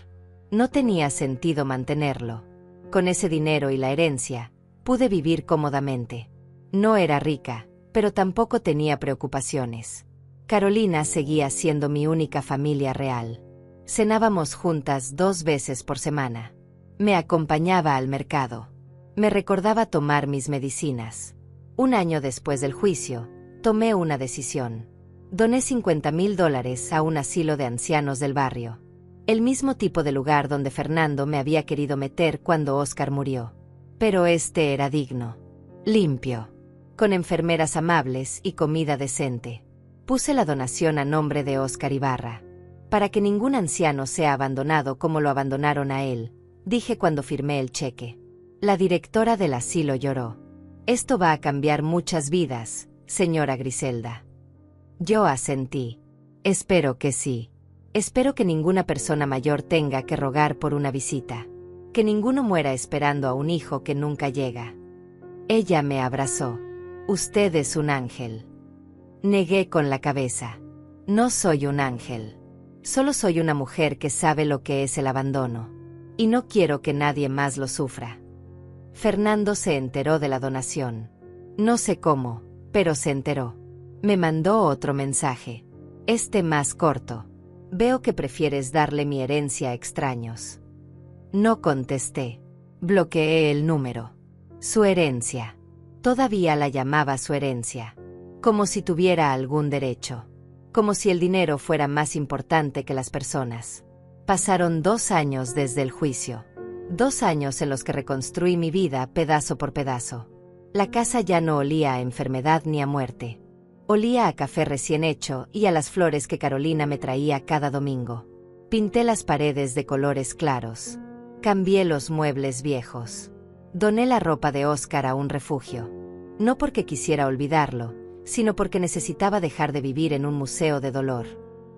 No tenía sentido mantenerlo. Con ese dinero y la herencia, pude vivir cómodamente. No era rica, pero tampoco tenía preocupaciones. Carolina seguía siendo mi única familia real. Cenábamos juntas 2 veces por semana. Me acompañaba al mercado. Me recordaba tomar mis medicinas. Un año después del juicio, tomé una decisión. Doné $50,000 a un asilo de ancianos del barrio. El mismo tipo de lugar donde Fernando me había querido meter cuando Óscar murió. Pero este era digno. Limpio. Con enfermeras amables y comida decente. Puse la donación a nombre de Óscar Ibarra. Para que ningún anciano sea abandonado como lo abandonaron a él, dije cuando firmé el cheque. La directora del asilo lloró. Esto va a cambiar muchas vidas, señora Griselda. Yo asentí. Espero que sí. Espero que ninguna persona mayor tenga que rogar por una visita. Que ninguno muera esperando a un hijo que nunca llega. Ella me abrazó. Usted es un ángel. Negué con la cabeza. No soy un ángel. Solo soy una mujer que sabe lo que es el abandono. Y no quiero que nadie más lo sufra. Fernando se enteró de la donación. No sé cómo, pero se enteró. Me mandó otro mensaje. Este más corto. Veo que prefieres darle mi herencia a extraños. No contesté. Bloqueé el número. Su herencia. Todavía la llamaba su herencia. Como si tuviera algún derecho. Como si el dinero fuera más importante que las personas. Pasaron 2 años desde el juicio. 2 años en los que reconstruí mi vida pedazo por pedazo. La casa ya no olía a enfermedad ni a muerte. Olía a café recién hecho y a las flores que Carolina me traía cada domingo. Pinté las paredes de colores claros. Cambié los muebles viejos. Doné la ropa de Óscar a un refugio. No porque quisiera olvidarlo, sino porque necesitaba dejar de vivir en un museo de dolor.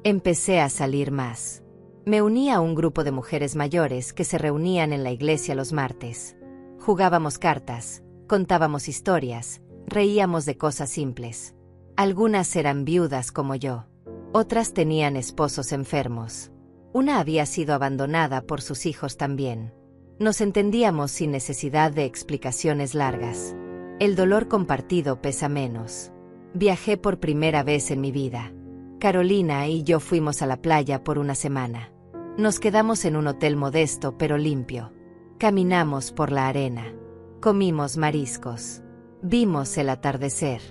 Empecé a salir más. Me uní a un grupo de mujeres mayores que se reunían en la iglesia los martes. Jugábamos cartas, contábamos historias, reíamos de cosas simples. Algunas eran viudas como yo. Otras tenían esposos enfermos. Una había sido abandonada por sus hijos también. Nos entendíamos sin necesidad de explicaciones largas. El dolor compartido pesa menos. Viajé por primera vez en mi vida. Carolina y yo fuimos a la playa por una semana. Nos quedamos en un hotel modesto pero limpio. Caminamos por la arena. Comimos mariscos. Vimos el atardecer.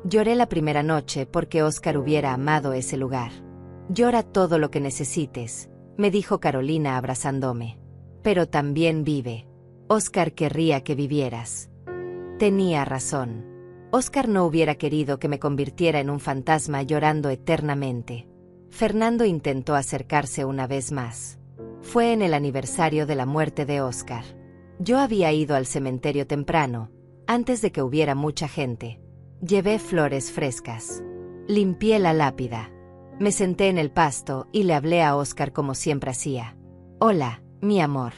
Lloré la primera noche porque Óscar hubiera amado ese lugar. Llora todo lo que necesites, me dijo Carolina abrazándome. Pero también vive. Óscar querría que vivieras. Tenía razón. Óscar no hubiera querido que me convirtiera en un fantasma llorando eternamente. Fernando intentó acercarse una vez más. Fue en el aniversario de la muerte de Óscar. Yo había ido al cementerio temprano, antes de que hubiera mucha gente. Llevé flores frescas. Limpié la lápida. Me senté en el pasto y le hablé a Óscar como siempre hacía. Hola, mi amor.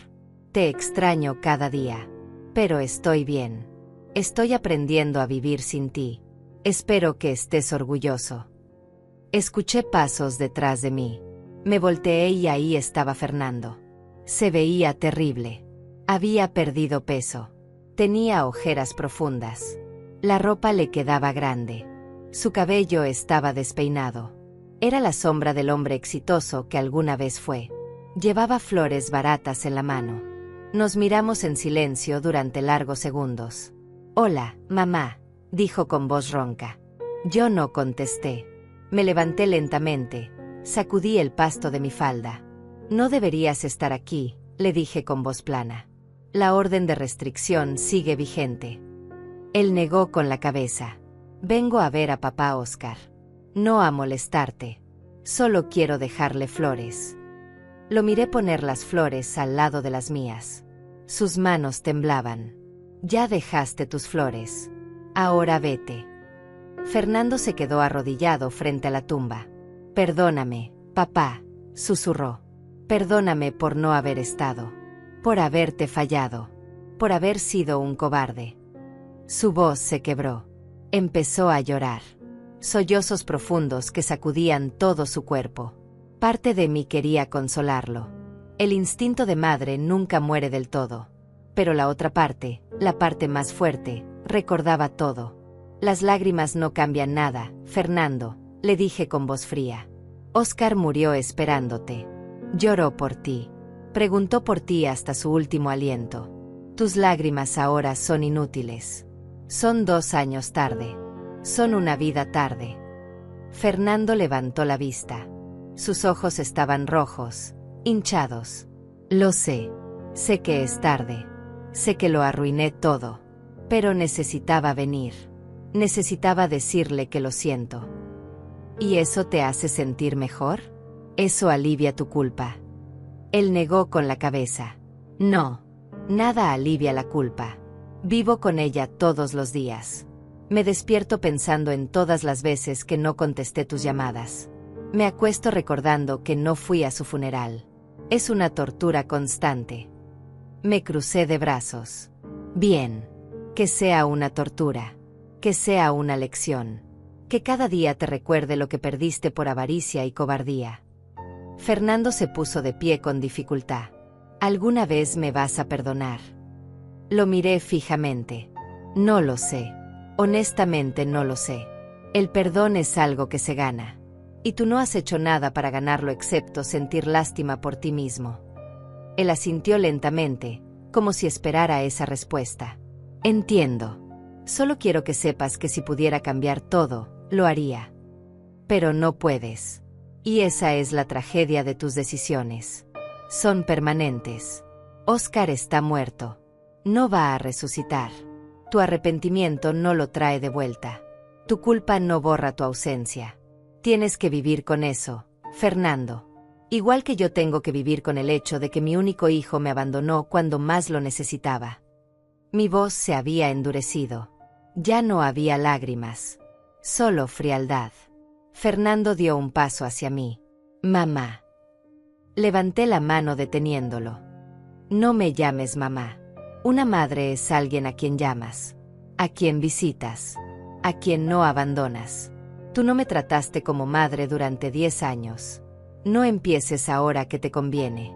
Te extraño cada día. Pero estoy bien. Estoy aprendiendo a vivir sin ti. Espero que estés orgulloso. Escuché pasos detrás de mí. Me volteé y ahí estaba Fernando. Se veía terrible. Había perdido peso. Tenía ojeras profundas. La ropa le quedaba grande. Su cabello estaba despeinado. Era la sombra del hombre exitoso que alguna vez fue. Llevaba flores baratas en la mano. Nos miramos en silencio durante largos segundos. Hola, mamá, dijo con voz ronca. Yo no contesté. Me levanté lentamente, sacudí el pasto de mi falda. No deberías estar aquí, le dije con voz plana. La orden de restricción sigue vigente. Él negó con la cabeza. Vengo a ver a papá Óscar. No a molestarte. Solo quiero dejarle flores. Lo miré poner las flores al lado de las mías. Sus manos temblaban. Ya dejaste tus flores. Ahora vete. Fernando se quedó arrodillado frente a la tumba. Perdóname, papá, susurró. Perdóname por no haber estado. Por haberte fallado. Por haber sido un cobarde. Su voz se quebró. Empezó a llorar. Sollozos profundos que sacudían todo su cuerpo. Parte de mí quería consolarlo. El instinto de madre nunca muere del todo. Pero la otra parte, la parte más fuerte, recordaba todo. Las lágrimas no cambian nada, Fernando, le dije con voz fría. Óscar murió esperándote. Lloró por ti. Preguntó por ti hasta su último aliento. Tus lágrimas ahora son inútiles. Son 2 años tarde. Son una vida tarde. Fernando levantó la vista. Sus ojos estaban rojos, hinchados. Lo sé. Sé que es tarde. Sé que lo arruiné todo. Pero necesitaba venir. Necesitaba decirle que lo siento. ¿Y eso te hace sentir mejor? Eso alivia tu culpa. Él negó con la cabeza. No. Nada alivia la culpa. Vivo con ella todos los días. Me despierto pensando en todas las veces que no contesté tus llamadas. Me acuesto recordando que no fui a su funeral. Es una tortura constante. Me crucé de brazos. Bien. Que sea una tortura. Que sea una lección. Que cada día te recuerde lo que perdiste por avaricia y cobardía. Fernando se puso de pie con dificultad. ¿Alguna vez me vas a perdonar? Lo miré fijamente. No lo sé. Honestamente no lo sé. El perdón es algo que se gana. Y tú no has hecho nada para ganarlo excepto sentir lástima por ti mismo. Él asintió lentamente, como si esperara esa respuesta. Entiendo. Solo quiero que sepas que si pudiera cambiar todo, lo haría. Pero no puedes. Y esa es la tragedia de tus decisiones. Son permanentes. Óscar está muerto. No va a resucitar. Tu arrepentimiento no lo trae de vuelta. Tu culpa no borra tu ausencia. Tienes que vivir con eso, Fernando. Igual que yo tengo que vivir con el hecho de que mi único hijo me abandonó cuando más lo necesitaba. Mi voz se había endurecido. Ya no había lágrimas. Solo frialdad. Fernando dio un paso hacia mí. Mamá. Levanté la mano deteniéndolo. No me llames mamá. Una madre es alguien a quien llamas, a quien visitas, a quien no abandonas. Tú no me trataste como madre durante 10 años. No empieces ahora que te conviene.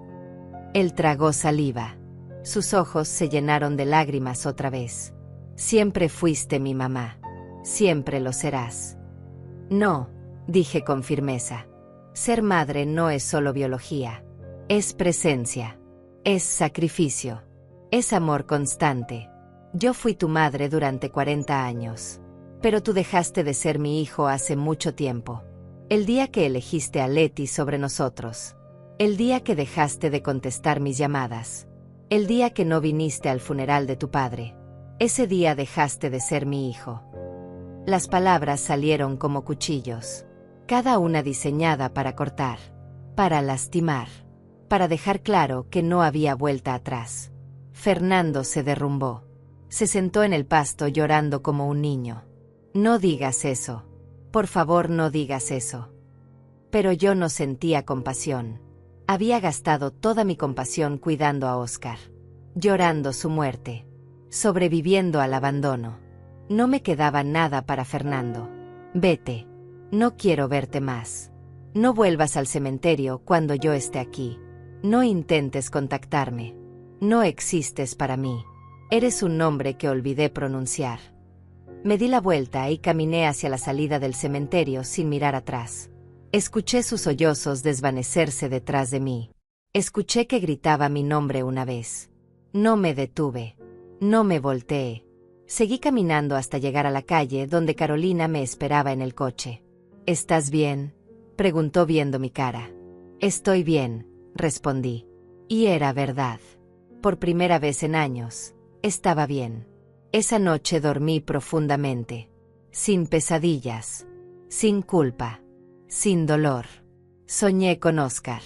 Él tragó saliva. Sus ojos se llenaron de lágrimas otra vez. Siempre fuiste mi mamá. Siempre lo serás. No, dije con firmeza. Ser madre no es solo biología. Es presencia. Es sacrificio. Es amor constante. Yo fui tu madre durante 40 años. Pero tú dejaste de ser mi hijo hace mucho tiempo. El día que elegiste a Leti sobre nosotros. El día que dejaste de contestar mis llamadas. El día que no viniste al funeral de tu padre. Ese día dejaste de ser mi hijo. Las palabras salieron como cuchillos. Cada una diseñada para cortar. Para lastimar. Para dejar claro que no había vuelta atrás. Fernando se derrumbó. Se sentó en el pasto llorando como un niño. No digas eso. Por favor, no digas eso. Pero yo no sentía compasión. Había gastado toda mi compasión cuidando a Óscar. Llorando su muerte. Sobreviviendo al abandono. No me quedaba nada para Fernando. Vete. No quiero verte más. No vuelvas al cementerio cuando yo esté aquí. No intentes contactarme. No existes para mí. Eres un nombre que olvidé pronunciar. Me di la vuelta y caminé hacia la salida del cementerio sin mirar atrás. Escuché sus sollozos desvanecerse detrás de mí. Escuché que gritaba mi nombre una vez. No me detuve. No me volteé. Seguí caminando hasta llegar a la calle donde Carolina me esperaba en el coche. ¿Estás bien?, preguntó viendo mi cara. Estoy bien, respondí. Y era verdad. Por primera vez en años, estaba bien. Esa noche dormí profundamente. Sin pesadillas. Sin culpa. Sin dolor. Soñé con Oscar.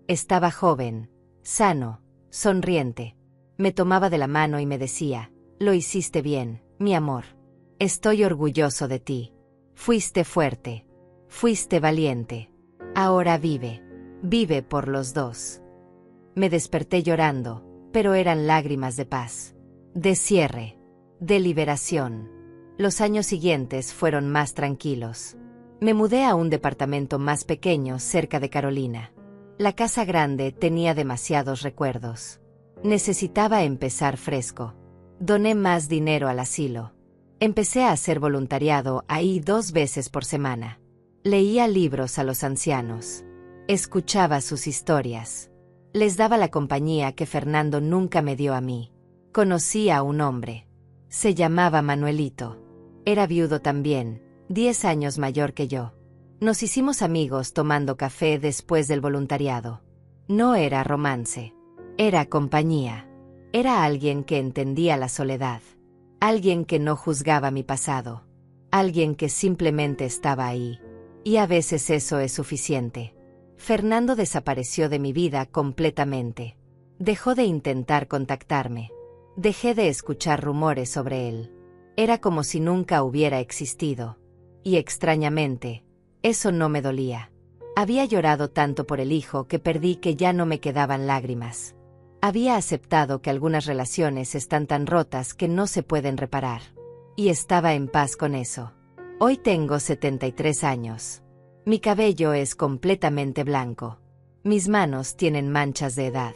Estaba joven, sano, sonriente. Me tomaba de la mano y me decía, lo hiciste bien, mi amor. Estoy orgulloso de ti. Fuiste fuerte. Fuiste valiente. Ahora vive. Vive por los dos. Me desperté llorando, pero eran lágrimas de paz, de cierre, de liberación. Los años siguientes fueron más tranquilos. Me mudé a un departamento más pequeño cerca de Carolina. La casa grande tenía demasiados recuerdos. Necesitaba empezar fresco. Doné más dinero al asilo. Empecé a hacer voluntariado ahí 2 veces por semana. Leía libros a los ancianos. Escuchaba sus historias. Les daba la compañía que Fernando nunca me dio a mí. Conocí a un hombre. Se llamaba Manuelito. Era viudo también, 10 años mayor que yo. Nos hicimos amigos tomando café después del voluntariado. No era romance. Era compañía. Era alguien que entendía la soledad. Alguien que no juzgaba mi pasado. Alguien que simplemente estaba ahí. Y a veces eso es suficiente. Fernando desapareció de mi vida completamente. Dejó de intentar contactarme. Dejé de escuchar rumores sobre él. Era como si nunca hubiera existido. Y extrañamente, eso no me dolía. Había llorado tanto por el hijo que perdí que ya no me quedaban lágrimas. Había aceptado que algunas relaciones están tan rotas que no se pueden reparar. Y estaba en paz con eso. Hoy tengo 73 años. Mi cabello es completamente blanco. Mis manos tienen manchas de edad.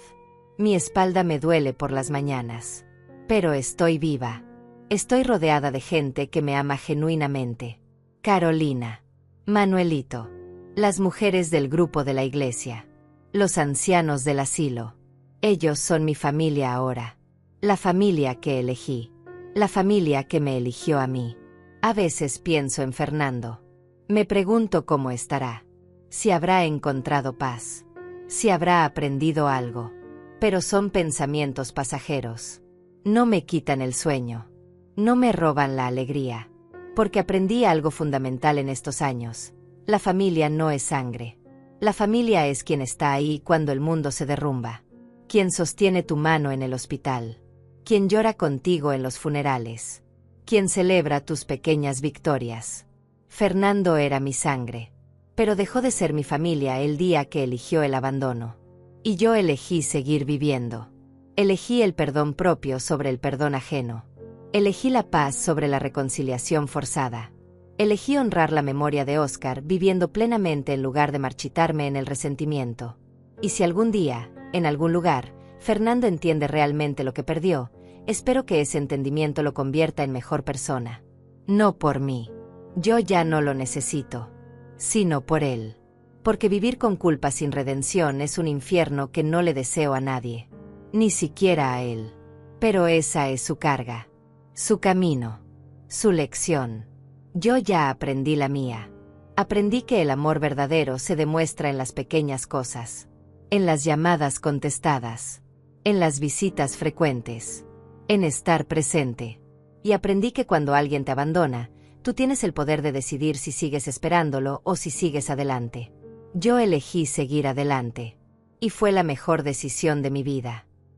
Mi espalda me duele por las mañanas. Pero estoy viva. Estoy rodeada de gente que me ama genuinamente. Carolina. Manuelito. Las mujeres del grupo de la iglesia. Los ancianos del asilo. Ellos son mi familia ahora. La familia que elegí. La familia que me eligió a mí. A veces pienso en Fernando. Me pregunto cómo estará. Si habrá encontrado paz. Si habrá aprendido algo. Pero son pensamientos pasajeros. No me quitan el sueño. No me roban la alegría. Porque aprendí algo fundamental en estos años. La familia no es sangre. La familia es quien está ahí cuando el mundo se derrumba. Quien sostiene tu mano en el hospital. Quien llora contigo en los funerales. Quien celebra tus pequeñas victorias. Fernando era mi sangre. Pero dejó de ser mi familia el día que eligió el abandono. Y yo elegí seguir viviendo. Elegí el perdón propio sobre el perdón ajeno. Elegí la paz sobre la reconciliación forzada. Elegí honrar la memoria de Oscar viviendo plenamente en lugar de marchitarme en el resentimiento. Y si algún día, en algún lugar, Fernando entiende realmente lo que perdió, espero que ese entendimiento lo convierta en mejor persona. No por mí. Yo ya no lo necesito. Sino por él. Porque vivir con culpa sin redención es un infierno que no le deseo a nadie. Ni siquiera a él. Pero esa es su carga. Su camino. Su lección. Yo ya aprendí la mía. Aprendí que el amor verdadero se demuestra en las pequeñas cosas. En las llamadas contestadas. En las visitas frecuentes. En estar presente. Y aprendí que cuando alguien te abandona, tú tienes el poder de decidir si sigues esperándolo o si sigues adelante. Yo elegí seguir adelante. Y fue la mejor decisión de mi vida.